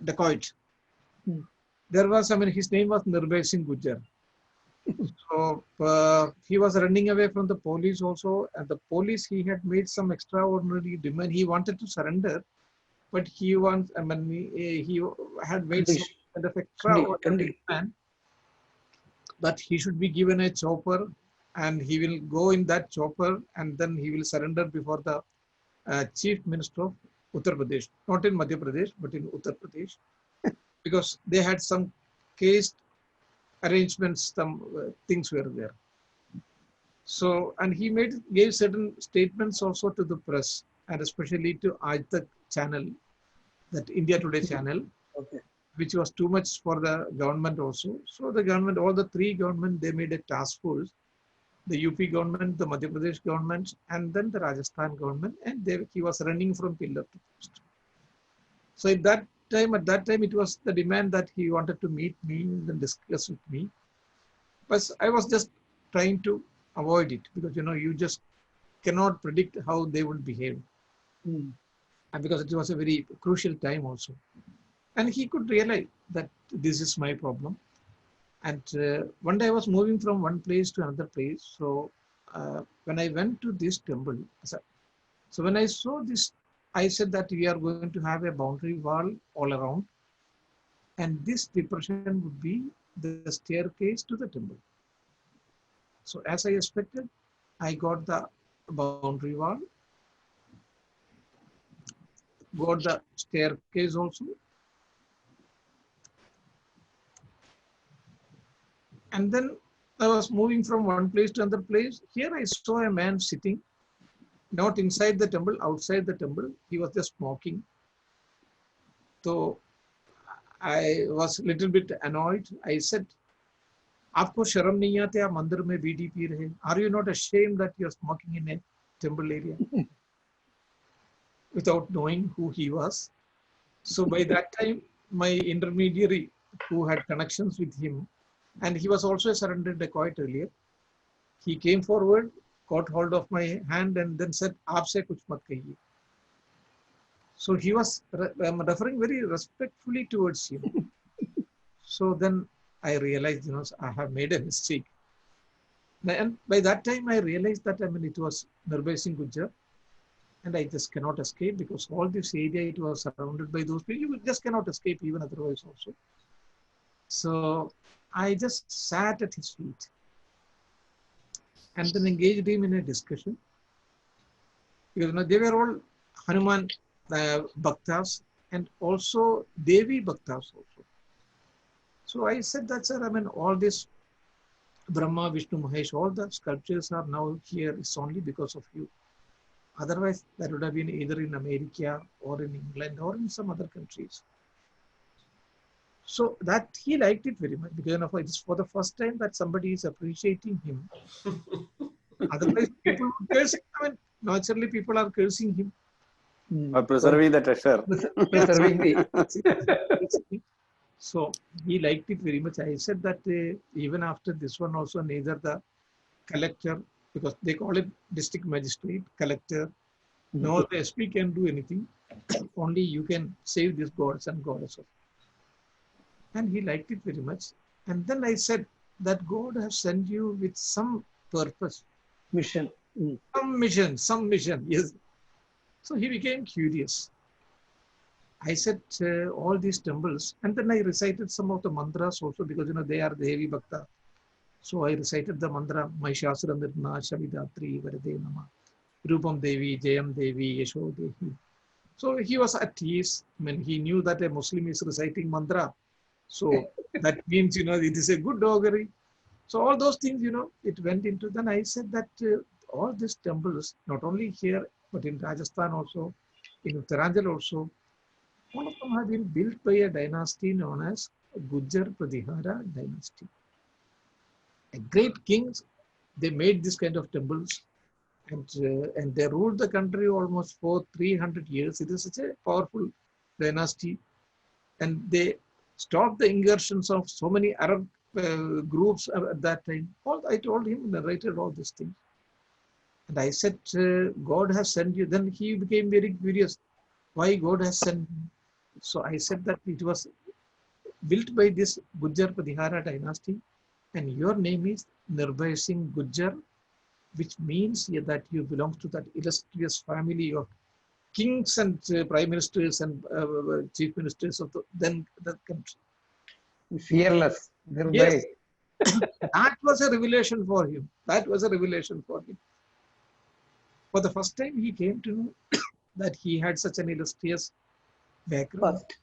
dacoit. There was, I mean, his name was Nirbhay Singh Gujjar. So he was running away from the police also, and the police, he had made some extraordinary demand. He wanted to surrender, but he had made some kind of extraordinary demand that he should be given a chopper, and he will go in that chopper, and then he will surrender before the chief minister of Uttar Pradesh, not in Madhya Pradesh, but in Uttar Pradesh, because they had some case arrangements, some things were there. So, and he gave certain statements also to the press, and especially to Aaj Tak channel, that India Today channel, which was too much for the government also. So the government, all the three government, they made a task force, the UP government, the Madhya Pradesh government, and then the Rajasthan government, and he was running from pillar to post. So at that time, it was the demand that he wanted to meet me and discuss with me. But I was just trying to avoid it, because you just cannot predict how they will behave. And because it was a very crucial time also. And he could realize that this is my problem. And one day I was moving from one place to another place. So when I went to this temple, so when I saw this, I said that we are going to have a boundary wall all around. And this depression would be the staircase to the temple. So as I expected, I got the boundary wall, got the staircase also. And then I was moving from one place to another place. Here I saw a man sitting, not inside the temple, outside the temple. He was just smoking. So I was a little bit annoyed. I said, "Aapko sharam nahi aate, aap mandir mein BD pee rahe. Are you not ashamed that you are smoking in a temple area?" Without knowing who he was. So by that time, my intermediary who had connections with him, and he was also a surrendered dacoit earlier, he came forward, caught hold of my hand, and then said, "Aapse kuch mat kahiye." So he was referring very respectfully towards him. So then I realized, I have made a mistake. And by that time, I realized that, it was Nirbhay Singh Gujjar, and I just cannot escape, because all this area, it was surrounded by those people. You just cannot escape even otherwise also. So I just sat at his feet and then engaged him in a discussion. Because they were all Hanuman Bhaktas and also Devi Bhaktas also. So I said that, sir, all this Brahma, Vishnu, Mahesh, all the sculptures are now here. It's only because of you. Otherwise, that would have been either in America or in England or in some other countries. So that he liked it very much, because it's for the first time that somebody is appreciating him. Otherwise, people would curse him. Naturally, people are cursing him. Preserving the treasure. Preserving the. So he liked it very much. I said that even after this one also, neither the collector, because they call it district magistrate, collector, nor the SP can do anything. Only you can save these gods and goddesses. And he liked it very much. And then I said that God has sent you with some purpose. Mission. Some mission, yes. So he became curious. I said all these temples, and then I recited some of the mantras also, because they are Devi Bhakta. So I recited the mantra, Mahishasura Nirna, Shavidatri, Varade Nama, Rupam Devi, Jayam Devi, Yasho Devi. So he was at ease. He knew that a Muslim is reciting mantra. So that means, it is a good augury. So all those things, it went into. Then I said that all these temples, not only here, but in Rajasthan also, in Uttaranchal also, all of them have been built by a dynasty known as Gujjar Pratihara dynasty. A great kings, they made this kind of temples, and they ruled the country almost for 300 years. It is such a powerful dynasty, and they stopped the incursions of so many Arab groups at that time. I told him, narrated all these things. And I said, God has sent you. Then he became very curious, why God has sent me. So I said that it was built by this Gujjar Pratihara dynasty, and your name is Nirbhay Singh Gujjar, which means that you belong to that illustrious family of kings and prime ministers and chief ministers of then that country. Fearless. Yes, that was a revelation for him. That was a revelation for him. For the first time, he came to know that he had such an illustrious background. First.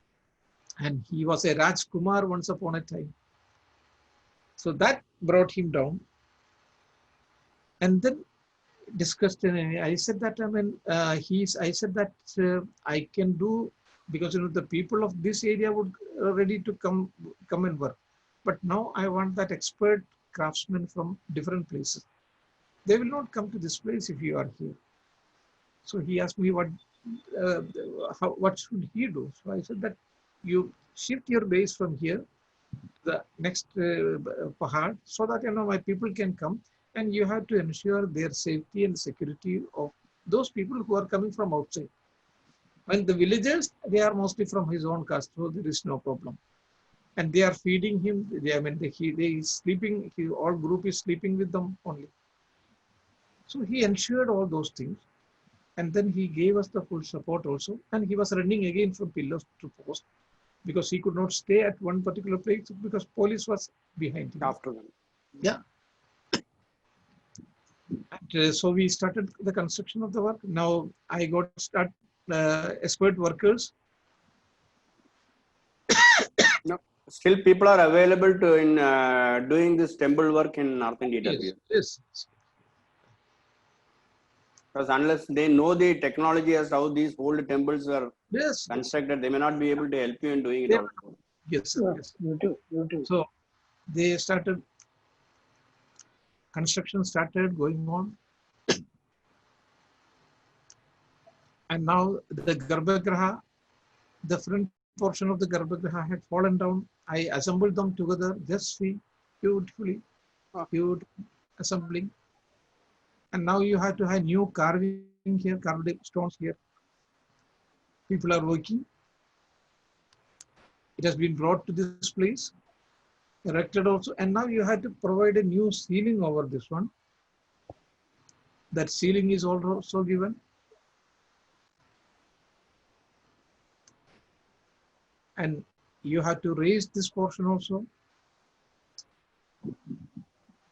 And he was a Rajkumar once upon a time. So that brought him down. And then discussed, and I said that, I said that I can do, because the people of this area would ready to come and work. But now I want that expert craftsmen from different places. They will not come to this place if you are here. So he asked me what should he do? So I said that you shift your base from here to the next Pahad, so that my people can come, and you have to ensure their safety and security of those people who are coming from outside. And the villagers, they are mostly from his own caste, so there is no problem. And they are feeding him. They is sleeping. All group is sleeping with them only. So he ensured all those things. And then he gave us the full support also. And he was running again from pillars to post, because he could not stay at one particular place because police was behind him. After them. Yeah. And, so we started the construction of the work. Now I got expert workers. No, still people are available to in doing this temple work in North India. Yes. Because unless they know the technology as how these old temples are constructed, they may not be able to help you in doing it. Also. Yes, sir. Yes. You too. So they started, construction started going on. And now the Garbhagriha, the front portion of the Garbhagriha had fallen down. I assembled them together, just see, beautifully, huge assembling. And now you have to have new carving here, carved stones here. People are working. It has been brought to this place, erected also. And now you have to provide a new ceiling over this one. That ceiling is also given. And you have to raise this portion also.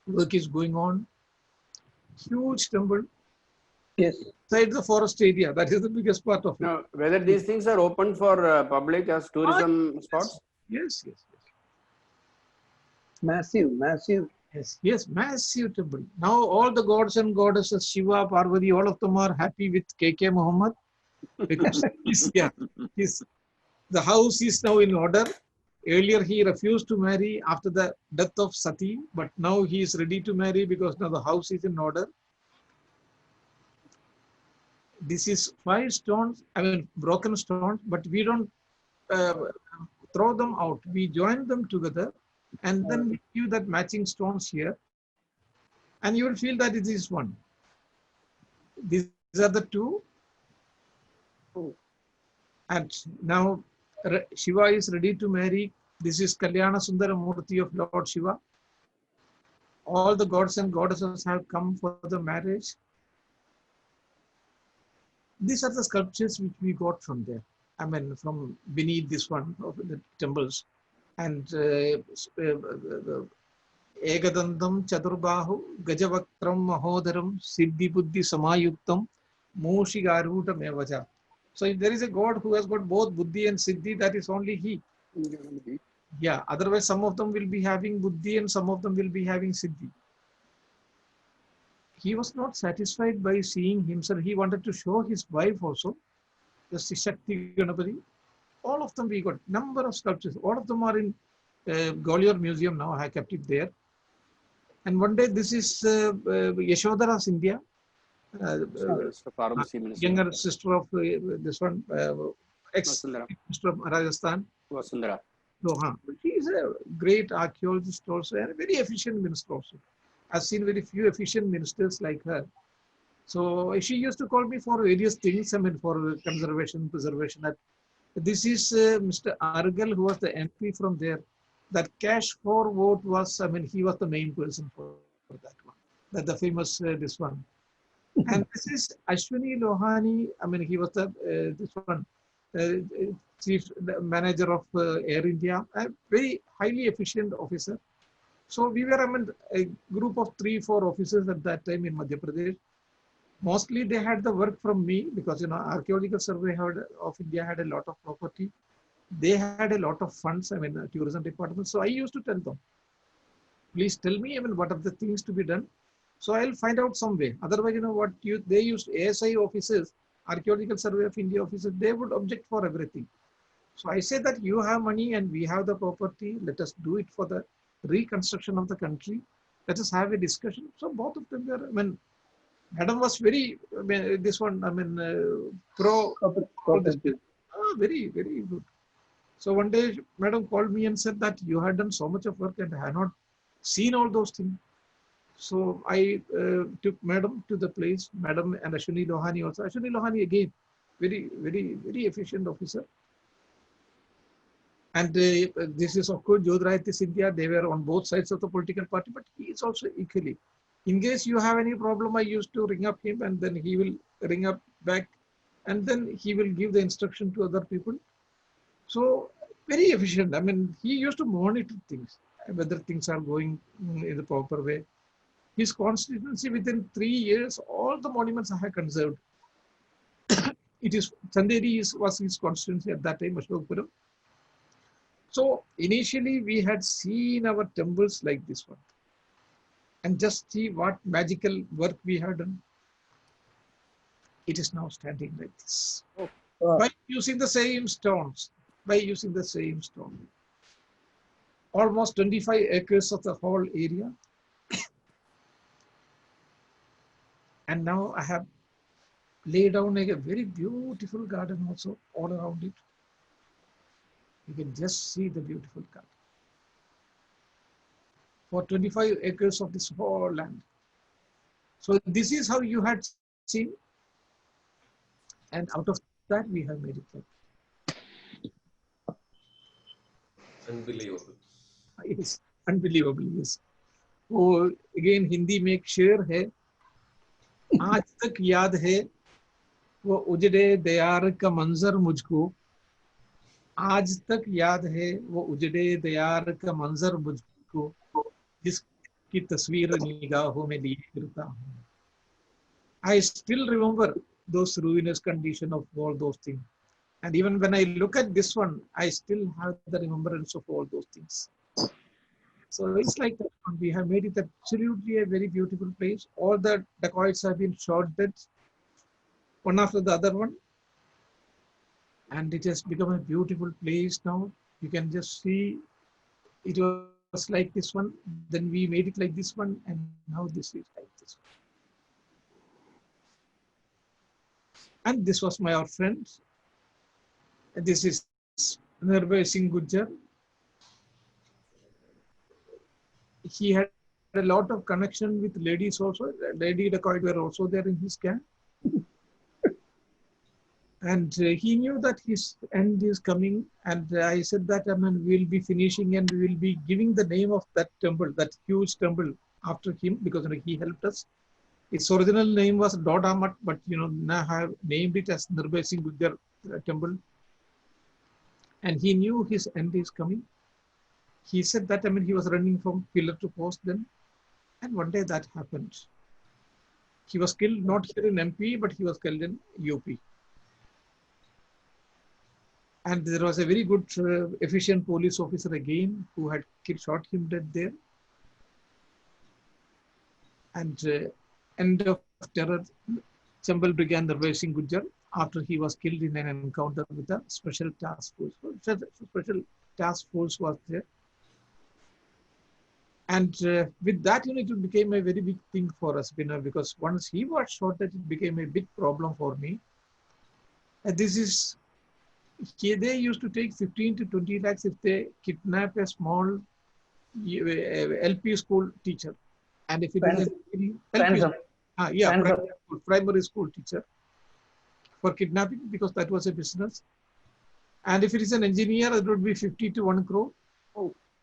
Work is going on. Huge temple. Yes. Inside the forest area. That is the biggest part of it. Now, whether these things are open for public as tourism spots? Yes. Massive. Yes, massive temple. Now all the gods and goddesses, Shiva, Parvati, all of them are happy with KK Muhammad. Because the house is now in order. Earlier he refused to marry after the death of Sati, but now he is ready to marry because now the house is in order. This is 5 stones, broken stones, but we don't throw them out. We join them together and then we give that matching stones here. And you will feel that it is one. These are the 2. And now Shiva is ready to marry. This is Kalyana Sundara Murti of Lord Shiva. All the gods and goddesses have come for the marriage. These are the sculptures which we got from there. From beneath this one of the temples. And Egadandam Chadurbahu Gajavaktram Mahodaram Siddhi Buddhi Samayuktam Mushigarutam Evaja. So if there is a God who has got both Buddhi and Siddhi, that is only he. Yeah, otherwise some of them will be having Buddhi and some of them will be having Siddhi. He was not satisfied by seeing himself. He wanted to show his wife also, the Shakti Ganapati. All of them we got, number of sculptures. All of them are in Gwalior Museum now. I kept it there. And one day, this is Yashodhara's India. Younger sister of this one, ex-minister of Rajasthan. Vasundhara. So, she is a great archaeologist also and a very efficient minister also. I've seen very few efficient ministers like her. So she used to call me for various things, for conservation, preservation. This is Mr. Argal, who was the MP from there. that cash for vote was, I mean, he was the main person for that one. That the famous, this one. And this is Ashwini Lohani, I mean, he was the, this one, chief manager of Air India, a very highly efficient officer. So we were, I mean, a group of 3-4 officers at that time in Madhya Pradesh. Mostly they had the work from me because, you know, Archaeological Survey of India had a lot of property. They had a lot of funds, I mean, tourism department. So I used to tell them, please tell me, I mean, what are the things to be done? So I'll find out some way. Otherwise, you know what, they used ASI officers, Archaeological Survey of India officers, they would object for everything. So I say that you have money and we have the property. Let us do it for the reconstruction of the country. Let us have a discussion. So both of them were, I mean, Madam was very, I mean, this one, I mean, pro this, very, very good. So one day, Madam called me and said that you had done so much of work and I had not seen all those things. So I took Madam to the place, Madam and Ashwini Lohani also. Ashwini Lohani again, very, very, very efficient officer. And this is of course Jyotirayati Scindia. They were on both sides of the political party, but he is also equally. In case you have any problem, I used to ring up him and then he will ring up back and then he will give the instruction to other people. So very efficient. I mean, he used to monitor things, whether things are going in the proper way. His constituency within 3 years, all the monuments I have conserved. It is Chanderi was his constituency at that time, Ashokpuram. So initially we had seen our temples like this one. And just see what magical work we had done. It is now standing like this. By using the same stones. By using the same stone. Almost 25 acres of the whole area. And now I have laid down a very beautiful garden also all around it. You can just see the beautiful garden. For 25 acres of this whole land. So this is how you had seen. And out of that, we have made it like. Unbelievable. Yes, unbelievable, yes. वो again Hindi में एक शेर है, आज तक याद है वो उजड़े दयार का मंजर मुझको, आज तक याद है वो उजड़े दयार का मंजर मुझको, जिसकी तस्वीर निगाहों में लिए फिरता हूँ. I still remember those ruinous condition of all those things. And even when I look at this one, I still have the remembrance of all those things. So it's like that. We have made it absolutely a very beautiful place. All the dacoits have been shot dead, one after the other one. And it has become a beautiful place now. You can just see it was like this one, then we made it like this one, and now this is like this one. And this was my friend. This is Nirbhay Singh Gujjar. He had a lot of connection with ladies also. Lady dacoit were also there in his camp. And he knew that his end is coming. And I said that, I mean, we'll be finishing and we will be giving the name of that temple, that huge temple after him, because he helped us. Its original name was Dodamat, but now I have named it as Nirbhay Singh Gujjar temple. And he knew his end is coming. He said that, I mean, he was running from pillar to post then. And one day that happened. He was killed not here in MP, but he was killed in UP. And there was a very good, efficient police officer again who had shot him dead there. And end of terror, Chambal Brigade Nirbhay Singh Gujjar, after he was killed in an encounter with a special task force. So special task force was there. And with that, it became a very big thing for us, because once he was shot, that it became a big problem for me. And this is, they used to take 15 to 20 lakhs if they kidnap a small LP school teacher. And if it is a primary school teacher for kidnapping, because that was a business. And if it is an engineer, it would be 50 to 1 crore.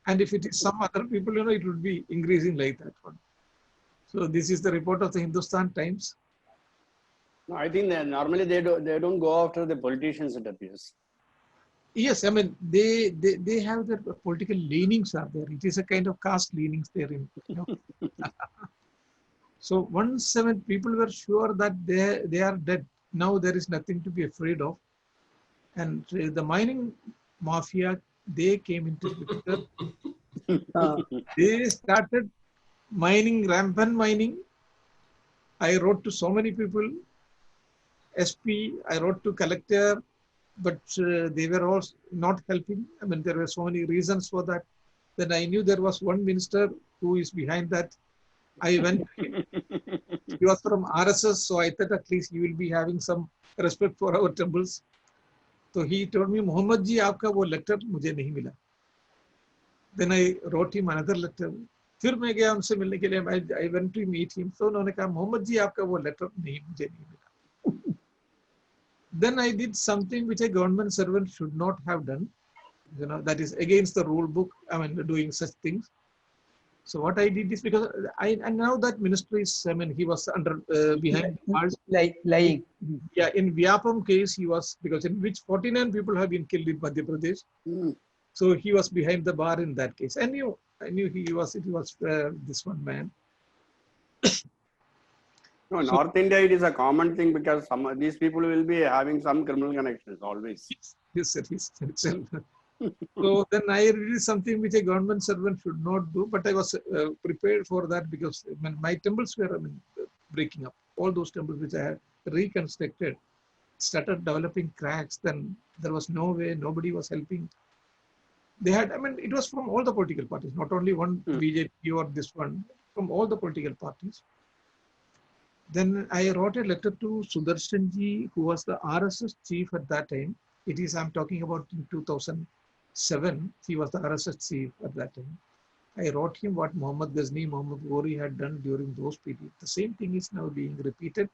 And if it is some other people, you know, it would be increasing like that one. So this is the report of the Hindustan Times. No, I think that normally they don't go after the politicians, it appears. Yes, I mean, they have their political leanings are there. It is a kind of caste leanings there in, you know. So once people were sure that they are dead, now there is nothing to be afraid of. And the mining mafia, they came into the picture. They started mining, rampant mining. I wrote to so many people, SP, I wrote to collector, but they were all not helping. I mean, there were so many reasons for that. Then I knew there was one minister who is behind that. I went to him. He was from RSS, so I thought at least he will be having some respect for our temples. So he told me, Mohammed ji, aapka wo letter mujhe nahi mila. Then I wrote him another letter. फिर मैं गया उनसे मिलने के लिए. I went to meet him. So उन्होंने कहा, मोहम्मद जी आपका वो letter नहीं मुझे नहीं मिला. Then I did something which a government servant should not have done. You know, that is against the rule book. I mean, doing such things. So what I did is because and now that ministry is, I mean, he was under behind bars. Lying. Yeah, in Vyapam case, he was, because in which 49 people have been killed in Madhya Pradesh. So he was behind the bar in that case. I knew it was this one man. No, North India, it is a common thing because some of these people will be having some criminal connections always. Yes, sir. So then I did something which a government servant should not do, but I was prepared for that because my temples were breaking up. All those temples which I had reconstructed started developing cracks. Then there was no way, nobody was helping. They had, I mean, it was from all the political parties, not only one BJP or this one, from all the political parties. Then I wrote a letter to Sudarshan ji, who was the RSS chief at that time. It is, I'm talking about in 2007. He was the RSS chief at that time. I wrote him what Muhammad Ghazni, Muhammad Ghori had done during those periods. The same thing is now being repeated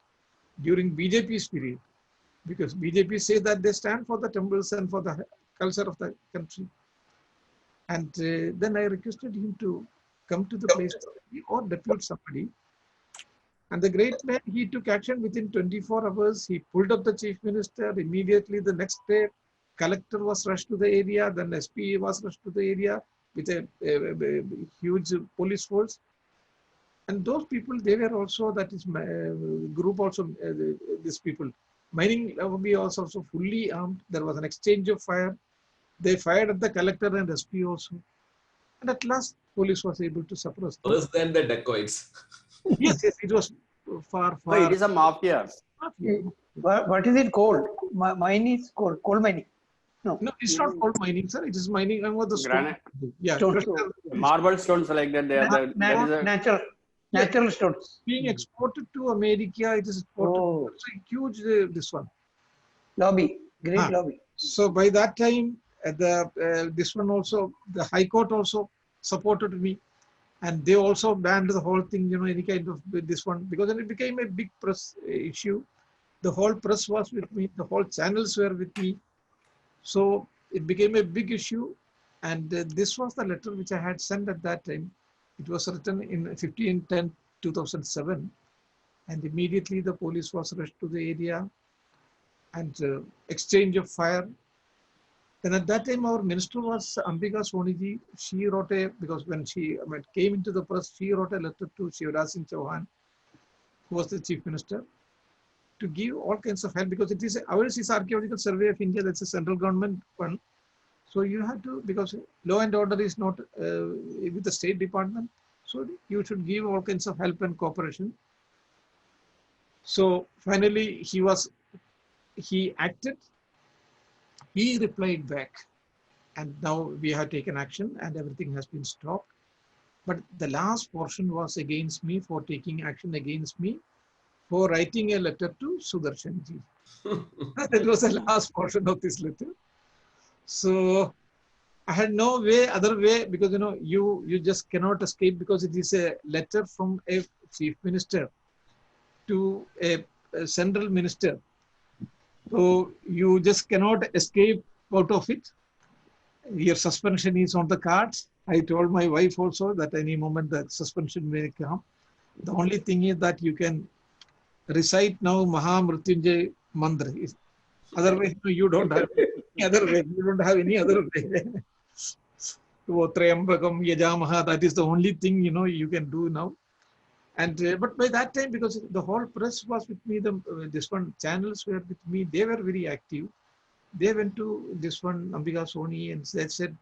during BJP's period. Because BJP say that they stand for the temples and for the culture of the country. And then I requested him to come to the place or depute somebody. And the great man, he took action within 24 hours. He pulled up the chief minister. Immediately the next day, collector was rushed to the area. Then SP was rushed to the area with a huge police force. And those people, they were also, that is group also, these people. Mining lobby was also fully armed. There was an exchange of fire. They fired at the collector and SP also. And at last, police was able to suppress them. Worse than the dacoits. Yes, it was far. No, it is a mafia. What is it called? Mine is called coal mining. No, it's not called mining, sir. It is mining over the stone. Granite. Yeah, Marble stones like that. They are natural stones. Being exported to America, it is exported. It's a huge this one. Lobby, great lobby. So by that time, this one also, the High Court also supported me, and they also banned the whole thing. You know, any kind of this one, because then it became a big press issue. The whole press was with me. The whole channels were with me. So it became a big issue, and this was the letter which I had sent at that time. It was written in 15/10/2007, and immediately the police was rushed to the area, and exchange of fire. Then at that time, our minister was Ambika Soniji. She wrote because when she came into the press, she wrote a letter to Shivraj Singh Chauhan, who was the chief minister, to give all kinds of help, because it is ours is Archaeological Survey of India. That's a central government one. So you have to, because law and order is not with the State Department. So you should give all kinds of help and cooperation. So finally, he acted. He replied back, and now we have taken action and everything has been stopped. But the last portion was against me, for taking action against me, for writing a letter to Sudarshan ji. That was the last portion of this letter. So I had no other way, because you just cannot escape, because it is a letter from a chief minister to a central minister. So you just cannot escape out of it. Your suspension is on the cards. I told my wife also that any moment the suspension may come. The only thing is that you can recite now Mahamrityunjay mantra. Otherwise, no, you don't have any other way. You don't have any other way. Trayambakam Yajamaha, that is the only thing you can do now. And but by that time, because the whole press was with me, this one channels were with me. They were very active. They went to this one Ambika Soni and they said,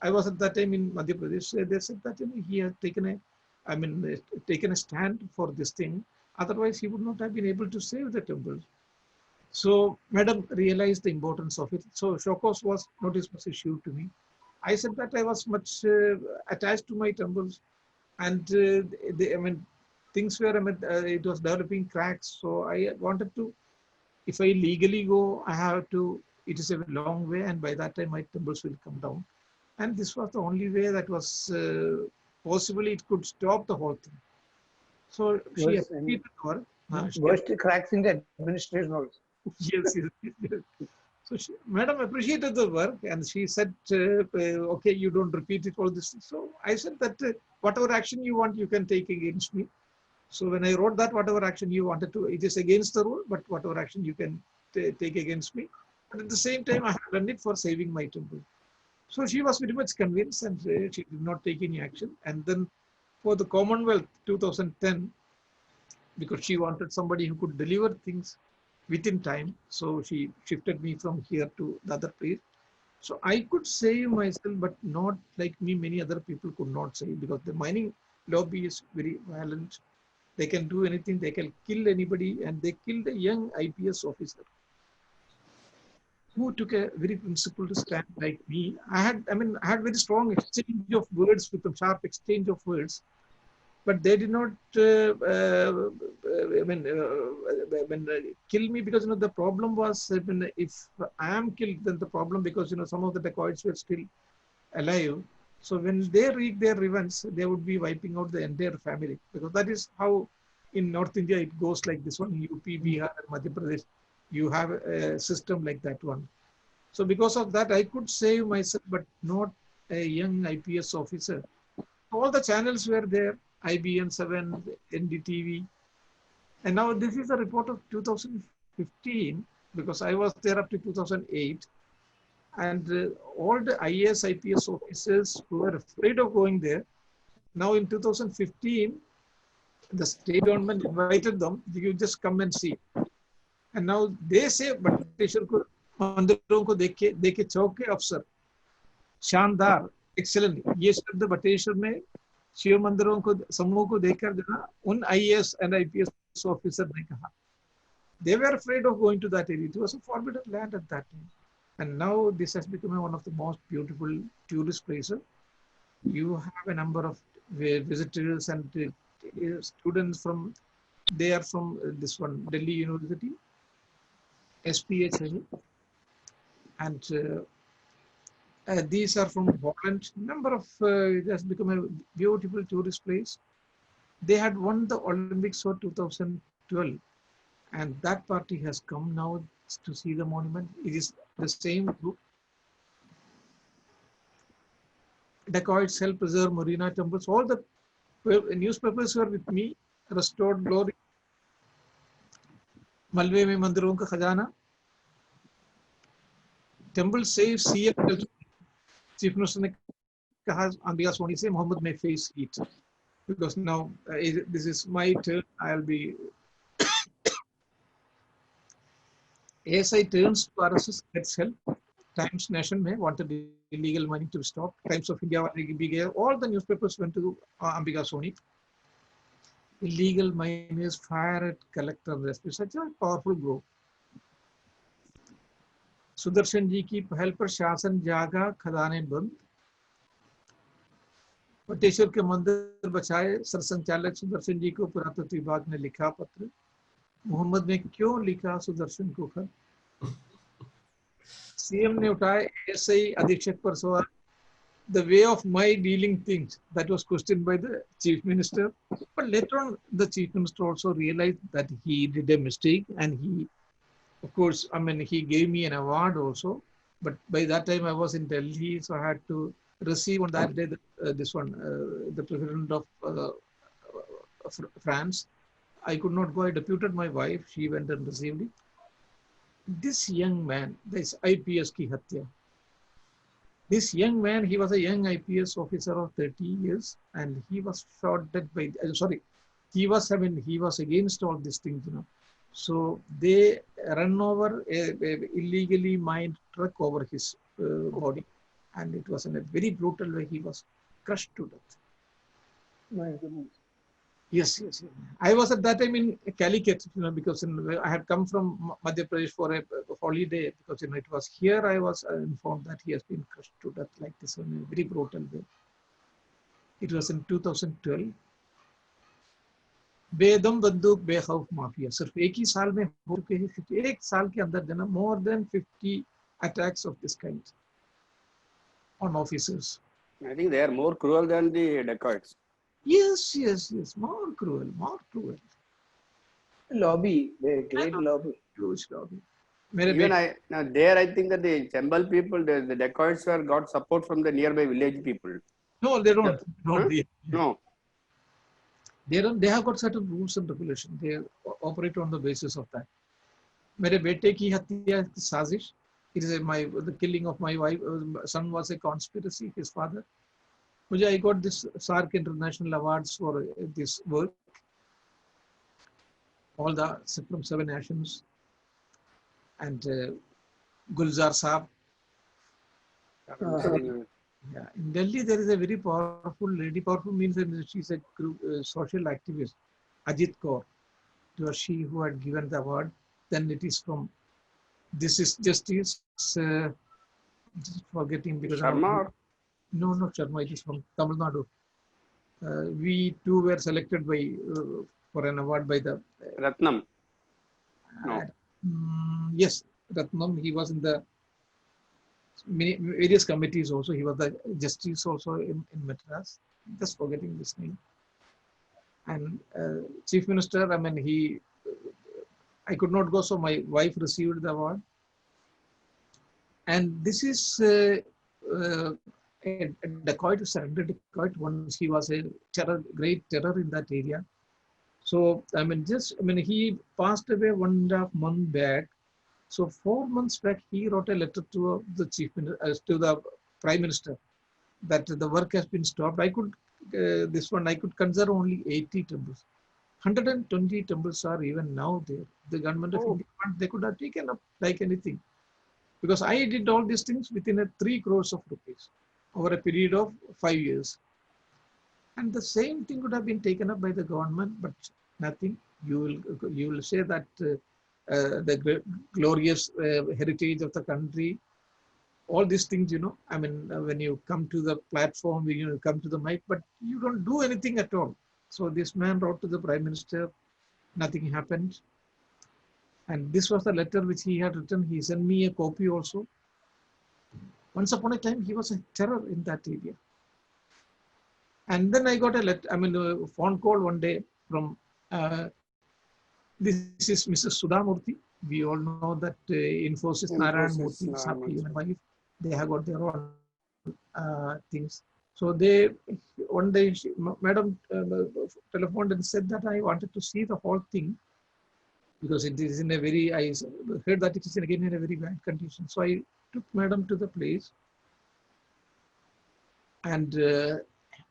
I was at that time in Madhya Pradesh. They said that he had taken a stand for this thing. Otherwise, he would not have been able to save the temple. So, Madam realized the importance of it. So, Shokos notice was issued to me. I said that I was much attached to my temples, and things were, it was developing cracks. So, I wanted to, if I legally go, I have to. It is a long way, and by that time, my temples will come down. And this was the only way that was possibly it could stop the whole thing. So she appreciated her. Worst cracks in the administration also. Yes. So Madam appreciated the work and she said, okay, you don't repeat it all this. So I said that whatever action you want, you can take against me. So when I wrote that, whatever action you wanted to, it is against the rule, but whatever action you can take against me. But at the same time, I have done it for saving my temple. So she was very much convinced and she did not take any action. And then for the Commonwealth 2010, because she wanted somebody who could deliver things within time. So she shifted me from here to the other place. So I could save myself, but not like me, many other people could not save because the mining lobby is very violent. They can do anything, they can kill anybody, and they killed a young IPS officer who took a very principled stand like me. I had very strong exchange of words with them, sharp exchange of words, but they did not kill me because the problem was if I am killed, then the problem because some of the dacoits were still alive. So when they wreak their revenge, they would be wiping out the entire family because that is how in North India it goes like this one. UP, Bihar, and Madhya Pradesh, you have a system like that one. So because of that, I could save myself, but not a young IPS officer. All the channels were there, IBN 7, NDTV. And now this is a report of 2015, because I was there up to 2008. And all the IAS, IPS officers who were afraid of going there, now in 2015, the state government invited them, you just come and see. And now they say, but मंदिरों को देखे चौके अफसर शानदार excellent ये शब्द बटेश्वर में शिव मंदिरों को समूह को देखकर उन IAS and IPS ऑफिसर ने कहा they were afraid of going to that area. It was a forbidden land at that time, and now this has become one of the most beautiful tourist places. You have a number of visitors and students from this one Delhi University, SPH. And these are from Holland. Number of it has become a beautiful tourist place. They had won the Olympics for 2012, and that party has come now to see the monument. It is the same group. Dacoits help preserve Marina temples. All the newspapers were with me. Restored glory. Malve mein mandiron ka khajana. Temple saves CM. Chief Minister ने कहा Ambika Soni से Mohammed may face it because now this is my turn. I'll be ASI turns to RSS gets help. Times Nation में wanted illegal mining to be stopped. Times of India all the newspapers went to Ambika Soni. Illegal miners fire at collector arrest. It's such a powerful group. Sudarshan ji की पहल पर शासन जागा, खदानें बंद। बटेश्वर के मंदिर बचाए, सरसंचालक सुदर्शन जी को पुरातत्व विभाग ने लिखा पत्र। मोहम्मद ने क्यों लिखा सुदर्शन को खत? सीएम ने उठाए एएसआई अधीक्षक पर सवाल। The way of my dealing things, that was questioned by the chief minister. But later on, the chief minister also realized that he did a mistake, and he, of course, he gave me an award also. But by that time, I was in Delhi, so I had to receive on that day the president of France. I could not go. I deputed my wife. She went and received it. This young man, this IPS ki hatya. This young man, he was a young IPS officer of 30 years, and he was shot dead by. He was against all these things, you know. So they run over a illegally mined truck over his body, and it was in a very brutal way. He was crushed to death. My goodness. Yes. I was at that time in Calicut, you know, because I had come from Madhya Pradesh for a holiday, because you know it was here I was informed that he has been crushed to death like this in a very brutal way. It was in 2012. बेदम बंदूक बेखौफ mafia सिर्फ एक ही साल में हो चुके हैं. एक साल के अंदर जना more than 50 attacks of this kind on officers. I think they are more cruel than the dacoits. Yes. More cruel. Lobby, the great lobby. Huge lobby. Even I think that the Chambal people, the dacoits got support from the nearby village people. No, they don't. Huh? No. They have got certain rules and regulations. They operate on the basis of that. मेरे बेटे की हत्या की साजिश. It is the killing of my wife. Son was a conspiracy. His father. I got this SARC International Awards for this work. All the from 7 nations. And Gulzar Saab. Yeah, in Delhi there is a very powerful lady. Powerful means that she's a social activist, Ajit Kaur. It was she who had given the award. Then it is from This is Justice. Just forgetting because Sharma. No, not Sharma. It is from Tamil Nadu. We two were selected by for an award by the Ratnam. No. Yes, Ratnam. He was in the various committees also. He was the justice also in Madras. Just forgetting this name. And Chief Minister, I mean, I could not go, so my wife received the award. And this is a dacoit, a surrendered dacoit. Once he was a great terror in that area. So, I mean, he passed away 1.5 months back. So 4 months back, he wrote a letter to the to the Prime Minister that the work has been stopped. I could consider only 80 temples. 120 temples are even now there. The government of India, they could have taken up like anything. Because I did all these things within 3 crores of rupees over a period of 5 years. And the same thing could have been taken up by the government, but nothing. You will say that the glorious heritage of the country, all these things, you know, I mean, when you come to the platform, when you come to the mic, but you don't do anything at all. So this man wrote to the Prime Minister, nothing happened. And this was the letter which he had written. He sent me a copy also. Once upon a time, he was a terror in that area. And then I got a phone call one day from, this is Mrs. Sudha Murthy. We all know that Infosys Narayan Murthy, my wife, they have got their own things. So one day, Madam telephoned and said that I wanted to see the whole thing because it is in a I heard that it is again in a very bad condition. So I took Madam to the place and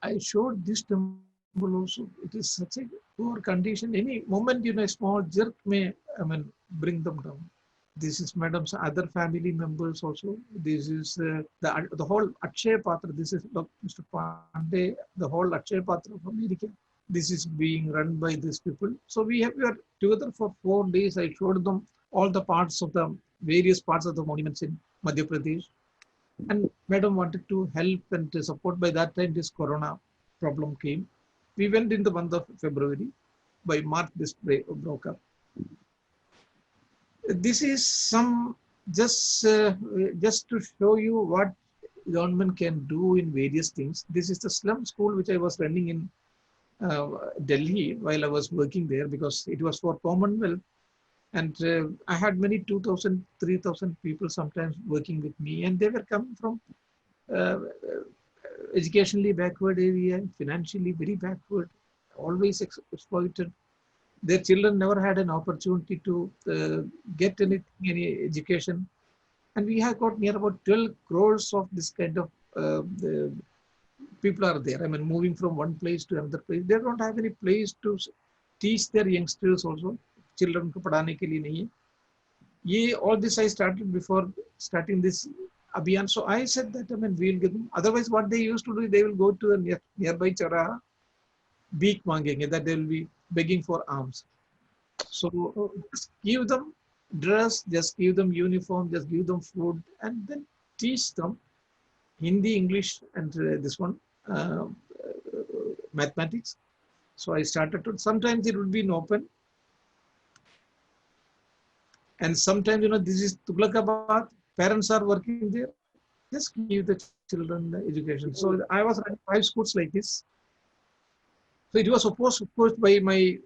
I showed this temple also. It is such a poor condition. Any moment, you know, a small jerk may, bring them down. This is Madam's other family members also. This is the whole Akshay Patra. This is Mr. Pandey, the whole Akshay Patra of America. This is being run by these people. So we were together for 4 days. I showed them all the parts of the various parts of the monuments in Madhya Pradesh. And Madam wanted to help and to support. By that time, this Corona problem came. We went in the month of February. By March, this broke up. This is some just to show you what government can do in various things. This is the slum school which I was running in Delhi while I was working there because it was for Commonwealth. And I had many 2,000, 3,000 people sometimes working with me, and they were coming from educationally backward area, financially very backward, always exploited. Their children never had an opportunity to get any education. And we have got near about 12 crores of this kind of the people are there. I mean, moving from one place to another place. They don't have any place to teach their youngsters also. Children को पढ़ाने के लिए नहीं है. ये all this I started before starting this abhiyan. So I said that I mean we'll give them. Otherwise, what they used to do, they will go to a nearby charaha, beek मांगेंगे, that they will be begging for alms. So just give them dress, just give them uniform, just give them food, and then teach them Hindi, English, and this one mathematics. So I started to. Sometimes it would be in open. And sometimes, this is Tughlakabad, parents are working there, just give the children the education. So I was running 5 schools like this. So it was supposed, of course, by my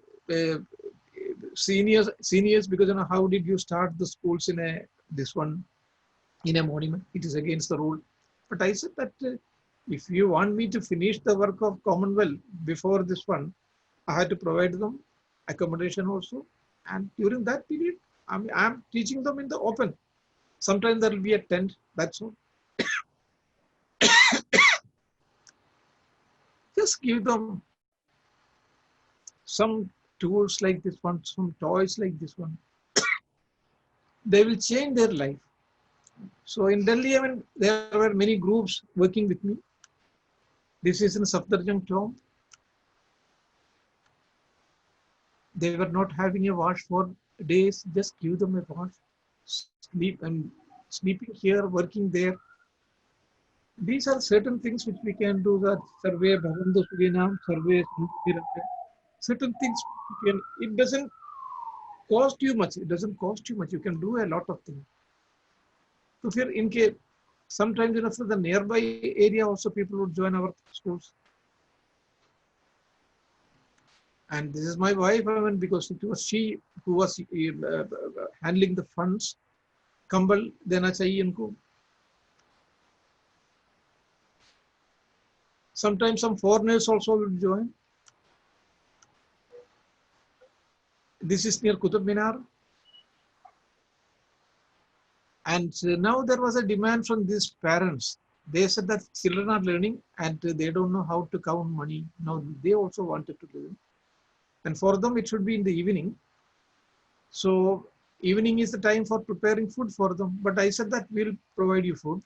seniors, because how did you start the schools in a monument? It is against the rule. But I said that if you want me to finish the work of Commonwealth before this one, I had to provide them accommodation also. And during that period, I'm teaching them in the open. Sometimes there will be a tent, that's all. Just give them some tools like this one, some toys like this one. They will change their life. So in Delhi, I mean, there were many groups working with me. This is in Safdarjung town. They were not having a wash for days, just give them a wash. Sleeping here, working there. These are certain things which we can do. That survey, Bhavando Surinam, survey, certain things we can. It doesn't cost you much. It doesn't cost you much. You can do a lot of things. So here, in case sometimes for the nearby area also people would join our schools. And this is my wife, I mean, because it was she who was handling the funds. Kambal dena chahiye unko. Sometimes some foreigners also will join. This is near Qutub Minar. And now there was a demand from these parents. They said that children are learning and they don't know how to count money. Now they also wanted to learn. And for them, it should be in the evening. So evening is the time for preparing food for them. But I said that we'll provide you food.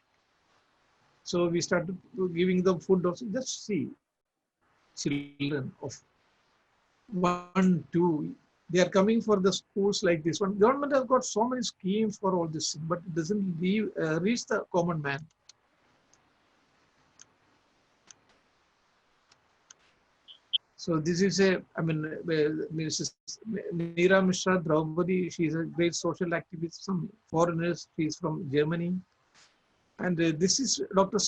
So we started giving them food also. Just see, children of 1, 2, they are coming for the schools like this one. Government has got so many schemes for all this, but it doesn't reach the common man. So this is Mrs. Neera Mishra Draupadi. She's a great social activist. Some foreigners. She's from Germany. And this is Dr.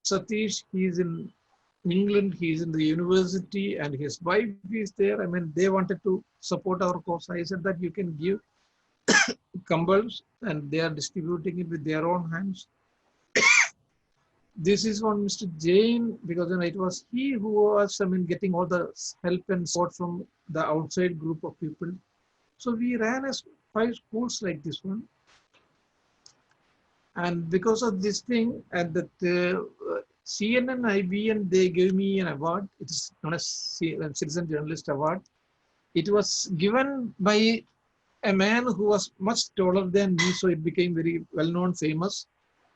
Satish. He's in England. He's in the university, and his wife is there. I mean, they wanted to support our cause. I said that you can give Kambals, and they are distributing it with their own hands. This is on Mr. Jain, because it was he who was, getting all the help and support from the outside group of people. So we ran 5 schools like this one. And because of this thing, and that CNN, IBN, they gave me an award. It is known as Citizen Journalist Award. It was given by a man who was much taller than me, so it became very well-known, famous.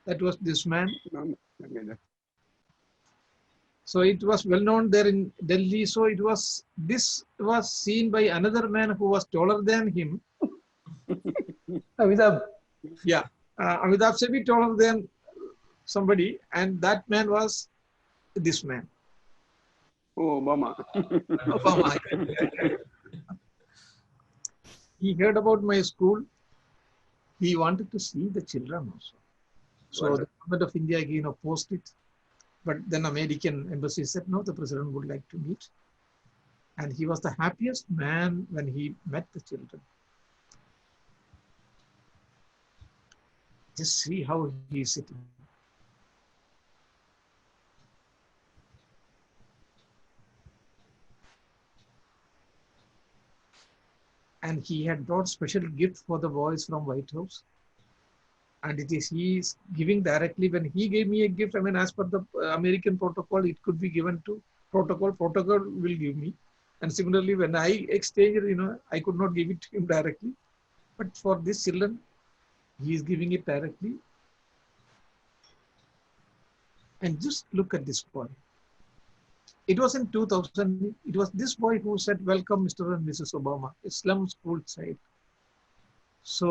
That was this man. So it was well known there in Delhi. So this was seen by another man who was taller than him. Amitabh. Yeah, Amitabh should be taller than somebody, and that man was this man. Oh, Obama. Obama. He heard about my school. He wanted to see the children also. So the government of India again opposed it. But then American embassy said, no, the president would like to meet. And he was the happiest man when he met the children. Just see how he is sitting. and he had brought special gift for the boys from White House. And it is he is giving directly. When he gave me a gift, I mean, as per the American protocol, it could be given to protocol. Protocol will give me. And similarly, when I exchange it, I could not give it to him directly. But for these children, he is giving it directly. And just look at this boy. It was in 2000. It was this boy who said, "Welcome, Mr. and Mrs. Obama," a slum school child. So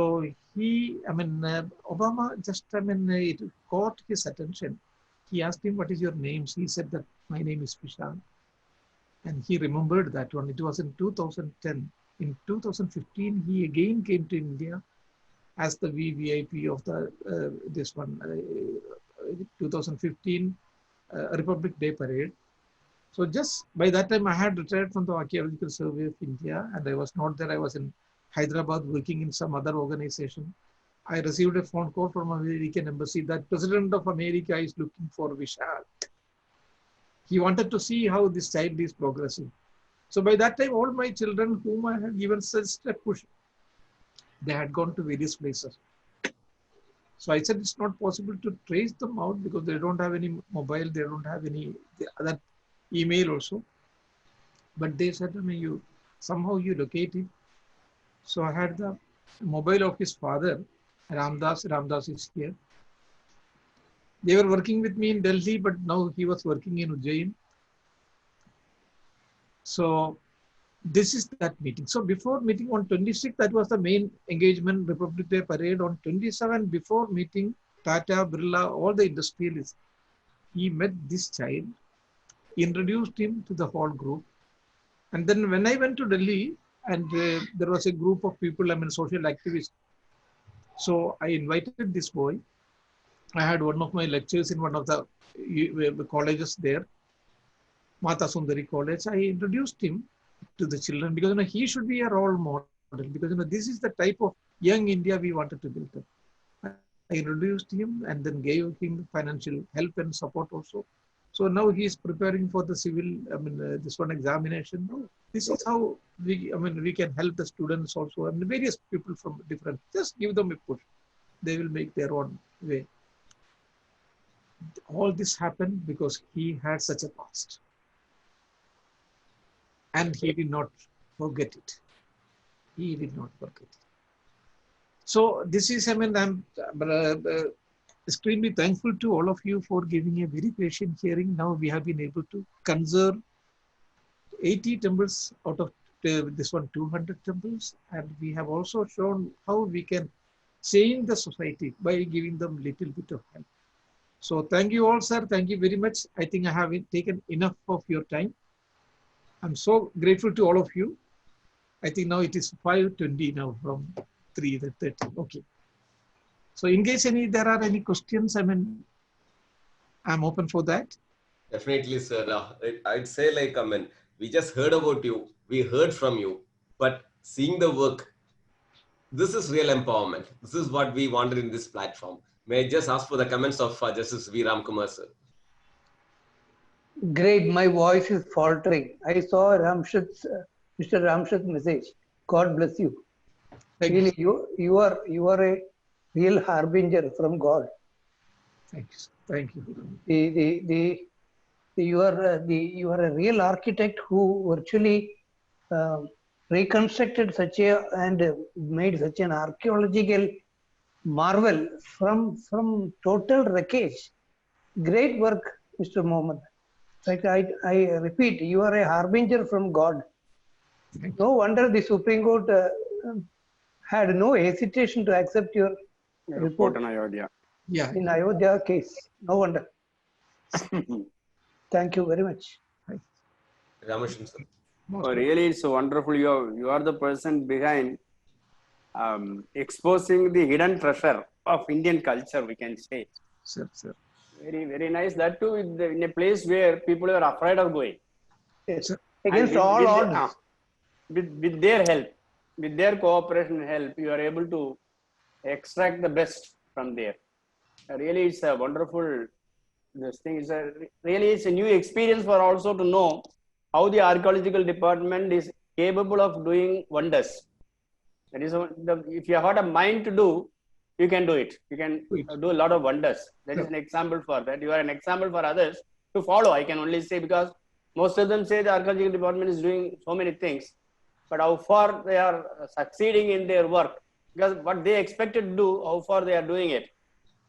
Obama just, it caught his attention. He asked him, "What is your name?" He said that my name is Vishal. And he remembered that one. It was in 2010. In 2015, he again came to India as the VVIP of the 2015 Republic Day parade. So just by that time, I had retired from the Archaeological Survey of India, and I was not there. I was in Hyderabad working in some other organization. I received a phone call from American embassy that President of America is looking for Vishal. He wanted to see how this child is progressing. So by that time, all my children whom I had given such a push, they had gone to various places. So I said, it's not possible to trace them out because they don't have any mobile, they don't have any other email also. But they said, somehow you locate him. So I had the mobile of his father, Ramdas. Ramdas is here. They were working with me in Delhi, but now he was working in Ujjain. So this is that meeting. So before meeting on 26th, that was the main engagement, Republic Day parade. On 27th, before meeting Tata, Birla, all the industrialists, he met this child, introduced him to the whole group. And then when I went to Delhi, and there was a group of people, social activists. So I invited this boy. I had one of my lectures in one of the colleges there, Mata Sundari College. I introduced him to the children because he should be a role model, because this is the type of young India we wanted to build up. I introduced him and then gave him financial help and support also. So now he is preparing for the civil, this one examination. This is how we can help the students also. Various people from different, just give them a push. They will make their own way. All this happened because he had such a past. And he did not forget it. He did not forget it. So this is, I'm extremely thankful to all of you for giving a very patient hearing. Now we have been able to conserve 80 temples out of this one 200 temples. And we have also shown how we can change the society by giving them little bit of help. So thank you all, sir. Thank you very much. I think I have taken enough of your time. I'm so grateful to all of you. I think now it is 5:20 now from 3:30. Okay. So in case there are any questions, I'm open for that. Definitely, sir. I'd say we just heard about you. We heard from you, but seeing the work, this is real empowerment. This is what we wanted in this platform. May I just ask for the comments of Justice V. Ramkumar, sir? Great. My voice is faltering. I saw Mr. Ramshad's message. God bless you. Really, you are a real harbinger from God. Thank you. Thank you. You are a real architect who virtually reconstructed and made such an archaeological marvel from total wreckage. Great work, Mr. Mohammed. I repeat, you are a harbinger from God. No wonder the Supreme Court had no hesitation to accept your report in Ayodhya. Yeah. In Ayodhya case. No wonder. Thank you very much. Ramashan, sir. Really, it's wonderful. You are the person behind exposing the hidden treasure of Indian culture, we can say. Sir. Very, very nice. That too in a place where people are afraid of going. Yes. Against all odds. With their help, with their cooperation and help, you are able to extract the best from there. Really, it's a wonderful. This thing is it's a new experience for also to know how the archaeological department is capable of doing wonders That is, if you have got a mind to do, you can do it. You can do a lot of wonders. That is an example for that. You are an example for others to follow. I can only say, because most of them say the archaeological department is doing so many things, but how far they are succeeding in their work, because what they expected to do, how far they are doing it,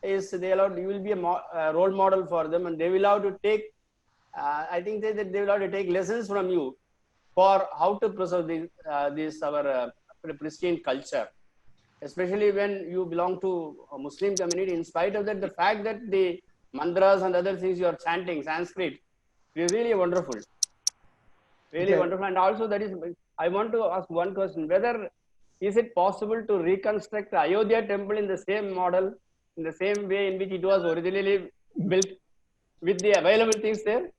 is you will be a role model for them, and they will have to take, I think that they will have to take lessons from you for how to preserve this our pristine culture, especially when you belong to a Muslim community. In spite of that, the fact that the mantras and other things you are chanting Sanskrit is really wonderful, really wonderful. And also, that is, I want to ask one question: whether is it possible to reconstruct the Ayodhya temple in the same model, in the same way in which it was originally built, with the available things there?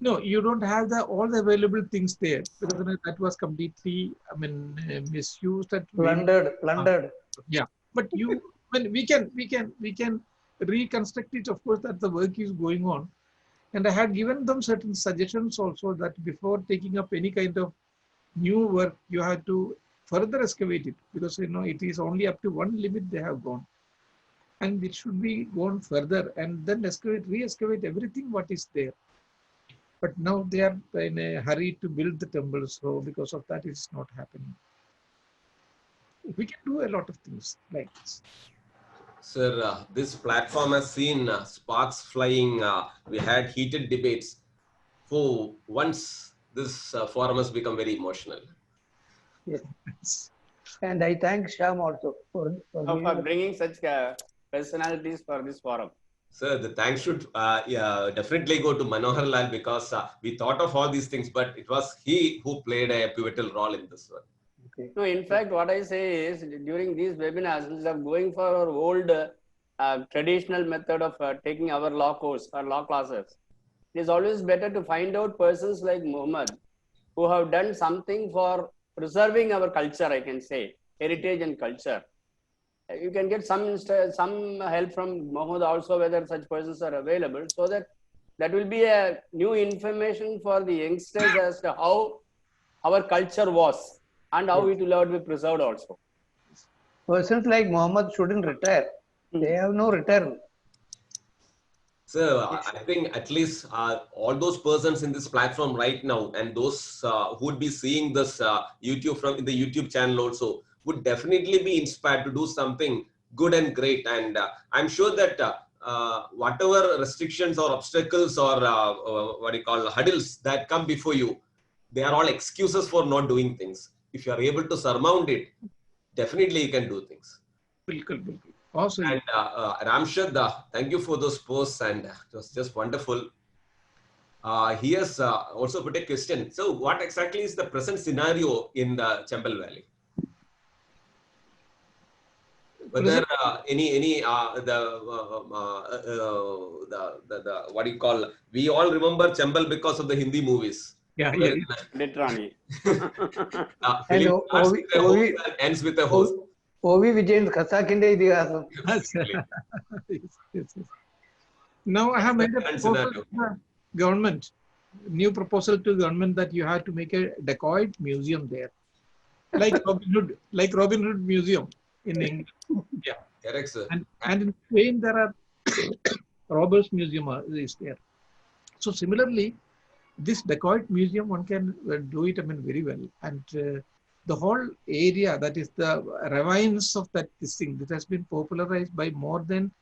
No, you don't have all the available things there, because that was completely, misused. Plundered. Yeah, but we can reconstruct it. Of course, that the work is going on, and I had given them certain suggestions also, that before taking up any kind of new work, you have to further excavate it, because it is only up to one limit they have gone, and it should be gone further, and then re-excavate everything what is there. But now they are in a hurry to build the temple, so because of that, it's not happening. We can do a lot of things like this. Sir, this platform has seen sparks flying. We had heated debates. For once, this forum has become very emotional. Yes. And I thank Shyam also for bringing such personalities for this forum. Sir, the thanks should definitely go to Manohar Lal, because we thought of all these things, but it was he who played a pivotal role in this one. Okay. No, in fact, what I say is, during these webinars, instead of going for our old traditional method of taking our law course or law classes, it is always better to find out persons like Muhammad who have done something for preserving our culture, I can say, heritage and culture. You can get some help from Muhammad also, whether such persons are available, so that will be a new information for the youngsters as to how our culture was and how it will have to be preserved also. Persons like Muhammad shouldn't retire. They have no return. So I think at least all those persons in this platform right now, and those who would be seeing this YouTube from the YouTube channel also, would definitely be inspired to do something good and great. And I'm sure that whatever restrictions or obstacles or hurdles that come before you, they are all excuses for not doing things. If you are able to surmount it, definitely you can do things. Awesome. And Ramshad, thank you for those posts, and it was just wonderful. He has also put a question. So what exactly is the present scenario in the Chambal Valley? Whether what do you call? We all remember Chambal because of the Hindi movies. Yeah. Literally. Film starts with a host and ends with a host. O.V. Vijayan's Khasakinde Idihasam. Yes. Now I have made a proposal to the government, new proposal to government, that you have to make a dacoit museum there, like Robin Hood Museum in England. Yeah. Correct, sir. And in Spain there are robbers museum is there. So similarly, this dacoit museum, one can do it very well, and the whole area, that is the ravines of this thing, that has been popularized by more than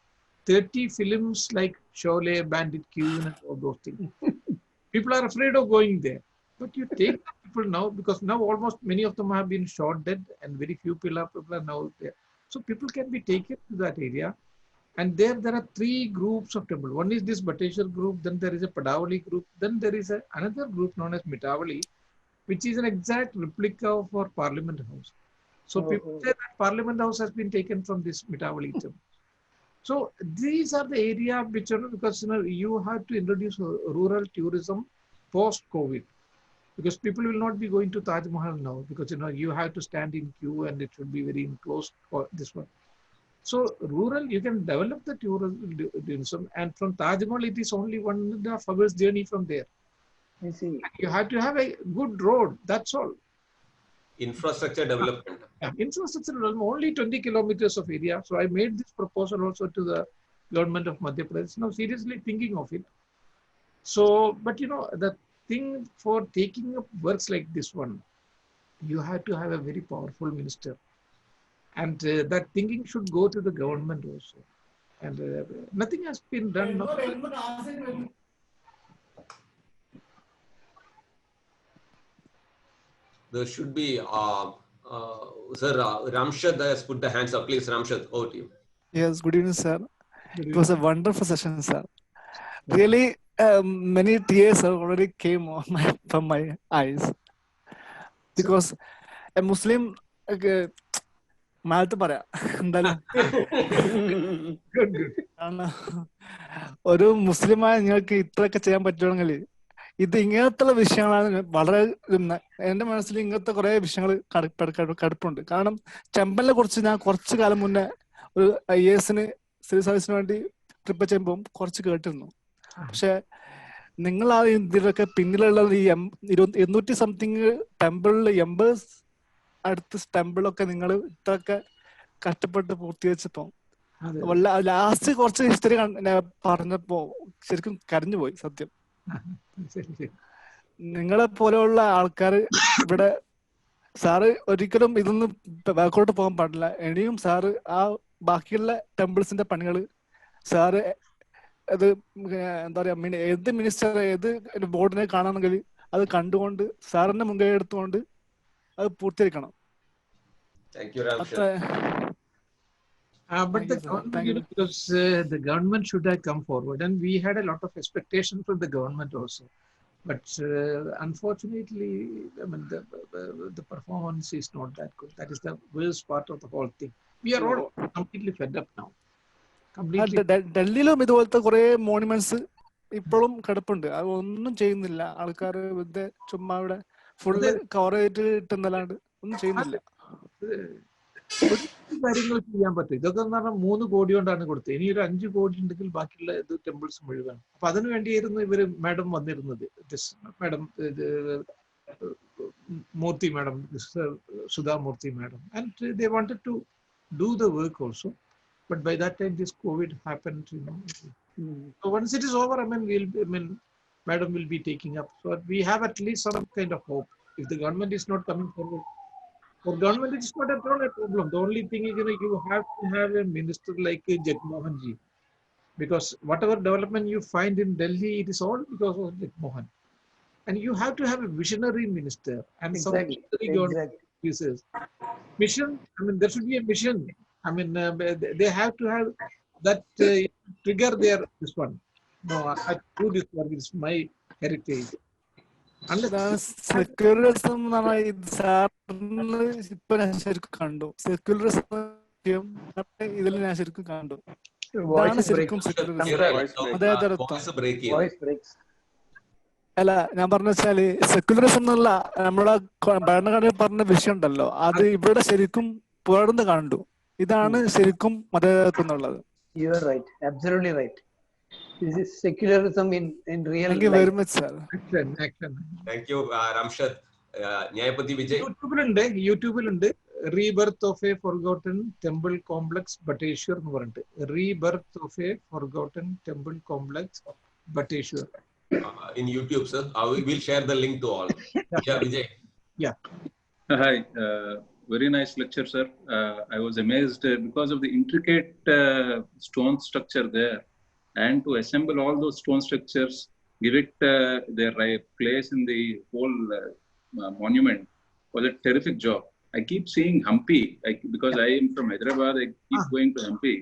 30 films like Sholay, Bandit Queen, and all those things. People are afraid of going there. But you take people now, because now almost many of them have been shot dead, and very few people are now there. So people can be taken to that area. And there are 3 groups of temple. One is this Bateshwar group, then there is a Padavali group, then there is another group known as Mitavali, which is an exact replica of our Parliament House. So people say that Parliament House has been taken from this Mitavali temple. So these are the area which, because you have to introduce rural tourism post-COVID, because people will not be going to Taj Mahal now, because you have to stand in queue and it should be very enclosed for this one. So rural, you can develop the tourism, and from Taj Mahal it is only 1.5 hours journey from there. I see. You have to have a good road, that's all. Infrastructure development. Yeah, infrastructure development, only 20 kilometers of area. So I made this proposal also to the government of Madhya Pradesh. Now seriously thinking of it. So, but the thing for taking up works like this one, you have to have a very powerful minister. And that thinking should go to the government also. And nothing has been done. There should be, Sir Ramshad has put the hands up. Please, Ramshad, over to you. Yes, good evening, sir. It was a wonderful session, sir. Really, many tears already came from my eyes because a Muslim. Malath പറയാം എന്തായാലും ഒരു മുസ്ലിമായ നിങ്ങൾക്ക് ഇത്രയൊക്കെ ചെയ്യാൻ പറ്റുവാണെങ്കിൽ ഇത് ഇങ്ങനത്തെ വിഷയങ്ങളാണ് വളരെ എന്റെ മനസ്സിൽ ഇങ്ങനത്തെ കുറെ വിഷയങ്ങൾ കടുപ്പുണ്ട്. കാരണം ചെമ്പലിനെ കുറിച്ച് ഞാൻ കുറച്ചു കാലം മുന്നേ ഒരു IAS സിവിൽ സർവീസിന് വേണ്ടി ട്രിപ്പ് ചെയ്യുമ്പോൾ കുറച്ച് കേട്ടിരുന്നു. പക്ഷെ നിങ്ങൾ ആ ഇതിലൊക്കെ പിന്നിലുള്ള ഈ 200 സംതിങ് ടെമ്പിളിൽ 80 അടുത്ത ടെമ്പിളൊക്കെ നിങ്ങൾ ഇത്രയൊക്കെ കഷ്ടപ്പെട്ട് പൂർത്തീകരിച്ചപ്പോ ലാസ്റ്റ് കുറച്ച് ഹിസ്റ്ററി പറഞ്ഞപ്പോ ശരിക്കും കരഞ്ഞുപോയി സത്യം. നിങ്ങളെ പോലെയുള്ള ആൾക്കാർ ഇവിടെ സാറ് ഒരിക്കലും ഇതൊന്നും ബാക്കോട്ട് പോകാൻ പാടില്ല. ഇനിയും സാറ് ആ ബാക്കിയുള്ള ടെമ്പിൾസിന്റെ പണികള് സാറ് അത് എന്താ പറയാ ഏത് മിനിസ്റ്റർ ഏത് ബോർഡിനെ കാണാണെങ്കിൽ അത് കണ്ടുകൊണ്ട് സാറിന്റെ മുൻകൈ എടുത്തുകൊണ്ട് അത് പൂർത്തീകരിക്കണം. Thank you, Ramshad. But the government should have come forward, and we had a lot of expectation from the government also. But unfortunately, I mean, the performance is not that good. That is the worst part of the whole thing. We are all completely fed up now. ഡൽഹിയിലും ഇതുപോലത്തെ കുറെ monuments ഇപ്പോഴും കിടപ്പുണ്ട്. അത് ഒന്നും ചെയ്യുന്നില്ല ആൾക്കാർ. ചുമ്മാ ഇവിടെ ഫുള്ള് കവർ ചെയ്തിട്ട് ഇട്ടെന്നല്ലാണ്ട് ഒന്നും ചെയ്യുന്നില്ല. കാര്യങ്ങൾ ചെയ്യാൻ പറ്റും. ഇതൊക്കെ എന്ന് പറഞ്ഞാൽ 3 കോടി കൊണ്ടാണ് കൊടുത്തത്. ഇനി ഒരു 5 കോടി ഉണ്ടെങ്കിൽ ബാക്കിയുള്ള ഇത് ടെമ്പിൾസ് മുഴുവൻ. അപ്പൊ അതിനു വേണ്ടിയായിരുന്നു ഇവര് മാഡം വന്നിരുന്നത്. Madam Murthy madam, Sudha Murthy madam. And they wanted to do the work also. But by that time, this COVID happened, So once it is over, Madam will be taking up. So we have at least some kind of hope. If the government is not coming forward, for government it is not at all a problem. The only thing is, you have to have a minister like Jagmohan Ji, because whatever development you find in Delhi, it is all because of Jagmohan. And you have to have a visionary minister and some visionary government pieces. Mission. There should be a mission. They have to have that trigger this one. No, I do this work. It's my heritage. Secularism സാറിന് ഇപ്പൊ ഞാൻ ശരിക്കും കണ്ടു. Secularism ഇതിൽ ഞാൻ ശരിക്കും കണ്ടു. ഇതാണ് ശരിക്കും അല്ല ഞാൻ പറഞ്ഞ വെച്ചാല് സെക്യുലറിസം എന്നുള്ള നമ്മളെ ഭരണഘടന പറഞ്ഞ വിഷയം ഉണ്ടല്ലോ, അത് ഇവിടെ ശരിക്കും പുറർന്ന് കണ്ടു. ഇതാണ് ശരിക്കും മതേതരത്വം എന്നുള്ളത്. You are right, absolutely right. This is secularism in real life. Thank you very much, sir. Action. Thank you, Ramshad. Nyayapati Vijay. യൂട്യൂബിലുണ്ട് rebirth of a forgotten temple complex Bateshwar എന്ന് പറഞ്ഞിട്ട്. Rebirth of a forgotten temple complex Bateshwar. In YouTube, sir. We'll share the link to all. Yeah, Vijay. Yeah. Hi. Very nice lecture, sir. I was amazed because of the intricate stone structure there, and to assemble all those stone structures, give it their right place in the whole monument was a terrific job. I keep seeing Hampi because I am from Hyderabad. I keep going to Hampi.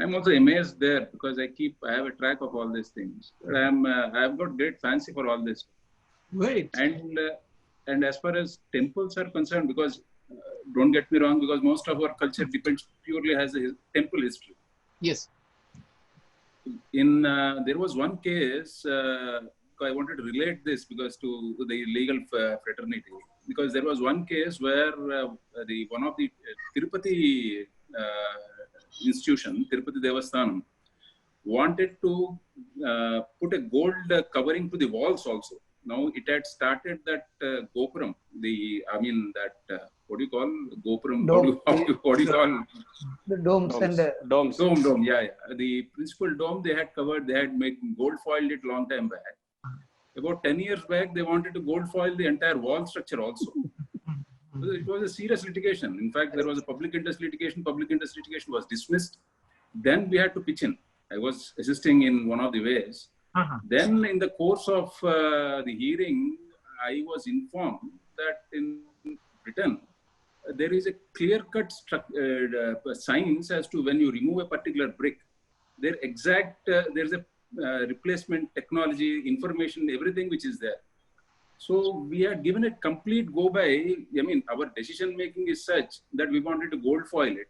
I'm also amazed there because I have a track of all these things. But I've got great fancy for all this. Right. And as far as temples are concerned, because don't get me wrong, because most of our culture depends purely as a temple history. Yes. There was one case, I wanted to relate this because to the legal fraternity, because there was one case where one of the Tirupati institution, Tirupati Devasthanam, wanted to put a gold covering to the walls also. Now it had started that Gopuram, that what do you call Gopuram? Dome. What do you call The domes and Domes. dome? Yeah. The principal dome they had covered. They had made gold foiled it long time back. About 10 years back, they wanted to gold foil the entire wall structure also. So it was a serious litigation. In fact, there was a public interest litigation. Public interest litigation was dismissed. Then we had to pitch in. I was assisting in one of the ways. Then in the course of the hearing, I was informed that in Britain, there is a clear-cut science as to when you remove a particular brick, there's a replacement technology, information, everything which is there. So we had given it complete go by. I mean, our decision making is such that we wanted to gold foil it.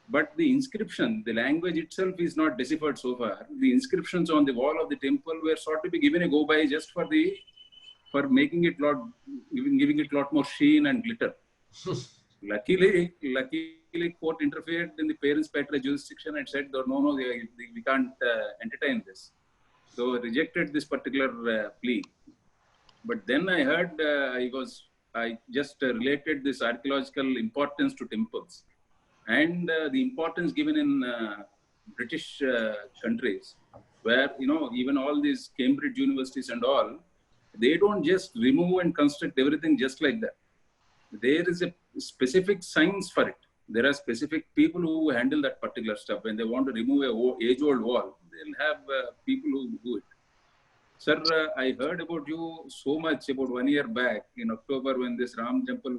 But the inscription, the language itself is not deciphered so far. The inscriptions on the wall of the temple were sort to be given a go by just for making it giving it lot more sheen and glitter. Luckily, court interfered in the parents' patria jurisdiction and said, no, we can't entertain this. So rejected this particular plea. But then I heard, I just related this archaeological importance to temples and the importance given in British countries, where, even all these Cambridge universities and all, they don't just remove and construct everything just like that. There is a specific science for it. There are specific people who handle that particular stuff. When they want to remove an age-old wall, they'll have people who do it. Sir, I heard about you so much about 1 year back in October when this Ram Temple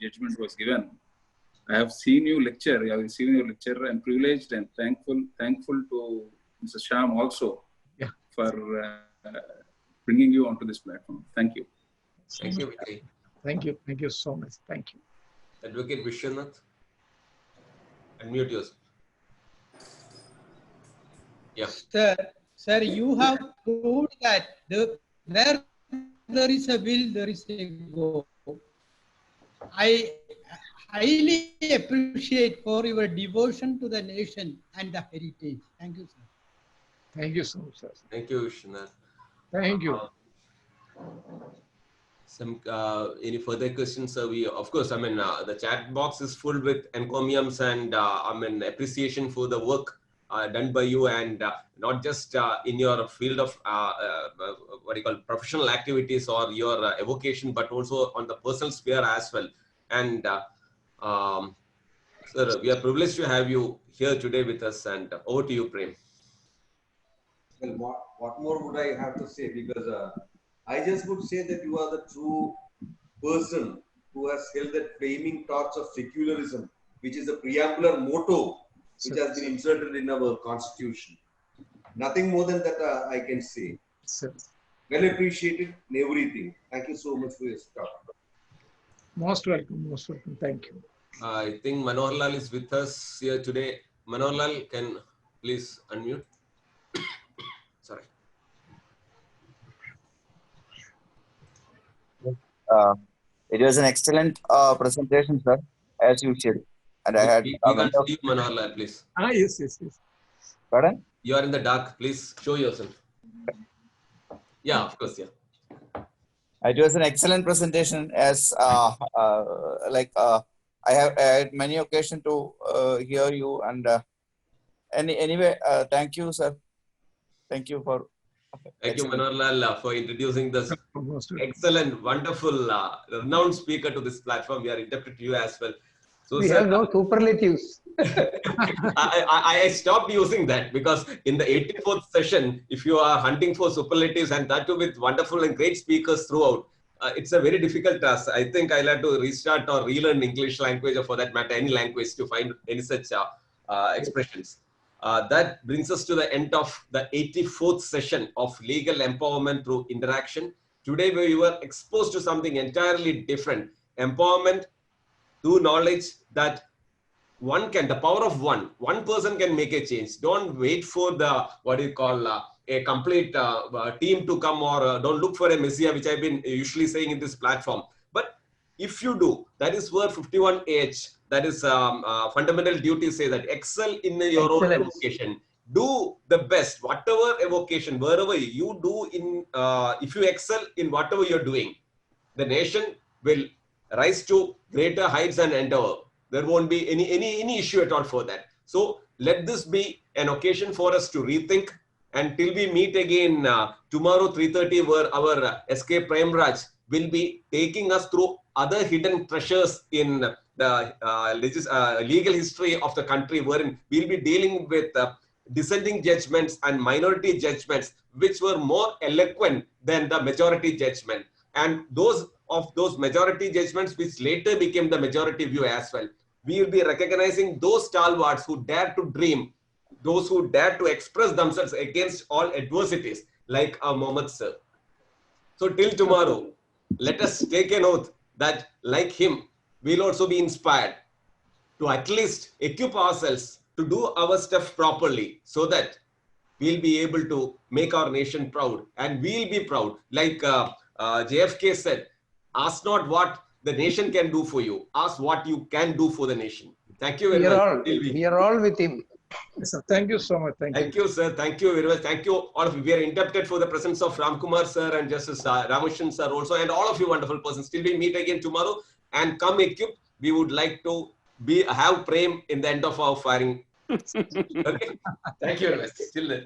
judgment was given. I have seen you lecture. I'm privileged and thankful to Mr. Shyam also for bringing you onto this platform. Thank you. Thank you, Vijay. Thank you. Thank you so much. Thank you. Advocate Vishwanath, unmute yourself. Yeah. Sir, you have proved that where there is a will, there is a go. I highly appreciate for your devotion to the nation and the heritage. Thank you, sir. Thank you so much, sir. Thank you, Vishwanath. Thank you. Any further questions? Of course, the chat box is full with encomiums and appreciation for the work done by you, and not just in your field of professional activities or your evocation, but also on the personal sphere as well. And sir, we are privileged to have you here today with us, and over to you, Prem. Well, what more would I have to say? Because I just would say that you are the true person who has held that flaming torch of secularism, which is a preambular motto which has been inserted in our constitution. Nothing more than that I can say. Well appreciated in everything. Thank you so much for your stuff. Most welcome. Most welcome. Thank you. I think Manohar Lal is with us here today. Manohar Lal, can please unmute? Sorry. It was an excellent presentation, sir, as usual. And I had. We can't see you, Manohar Lal, please. Yes. Pardon? You are in the dark. Please show yourself. Yeah, of course, yeah. It was an excellent presentation. As I had many occasions to hear you, and anyway, thank you, sir. Thank you for. Thank you, Manohar Lal, for introducing this excellent, wonderful, renowned speaker to this platform. We are indebted to you as well. So, we sir, have no superlatives. I stopped using that because in the 84th session, if you are hunting for superlatives and that too with wonderful and great speakers throughout, it's a very difficult task. I think I'll have to restart or relearn English language, or for that matter, any language, to find any such expressions. That brings us to the end of the 84th session of Legal Empowerment Through Interaction. Today we were exposed to something entirely different. Empowerment through knowledge that the power of one person can make a change. Don't wait for the, a complete team to come, or don't look for a messiah, which I've been usually saying in this platform. But if you do, that is where 51AH, that is fundamental duty, say that excel in your own evocation. Do the best, whatever evocation, wherever you do in, if you excel in whatever you're doing, the nation will rise to greater heights and endeavor. There won't be any issue at all for that. So let this be an occasion for us to rethink. And till we meet again tomorrow 3:30, where our SK Premraj will be taking us through other hidden treasures in the legal history of the country, wherein we'll be dealing with dissenting judgments and minority judgments, which were more eloquent than the majority judgment. And those majority judgments, which later became the majority view as well. We will be recognizing those stalwarts who dare to dream, those who dare to express themselves against all adversities, like Mohammed sir. So till tomorrow, let us take an oath that, like him, we'll also be inspired to at least equip ourselves to do our stuff properly, so that we'll be able to make our nation proud, and we'll be proud. Like JFK said, ask not what the nation can do for you, ask what you can do for the nation. Thank you very much. We are all with him. Yes, sir. Thank you so much. Thank you, sir. Thank you very much. Thank you, all of you. We are indebted for the presence of Ramkumar sir and Justice Ramushan sir also, and all of you wonderful persons. Till we meet again tomorrow and come equipped, we would like to have Prem in the end of our firing. Okay. Thank you very much. Till then.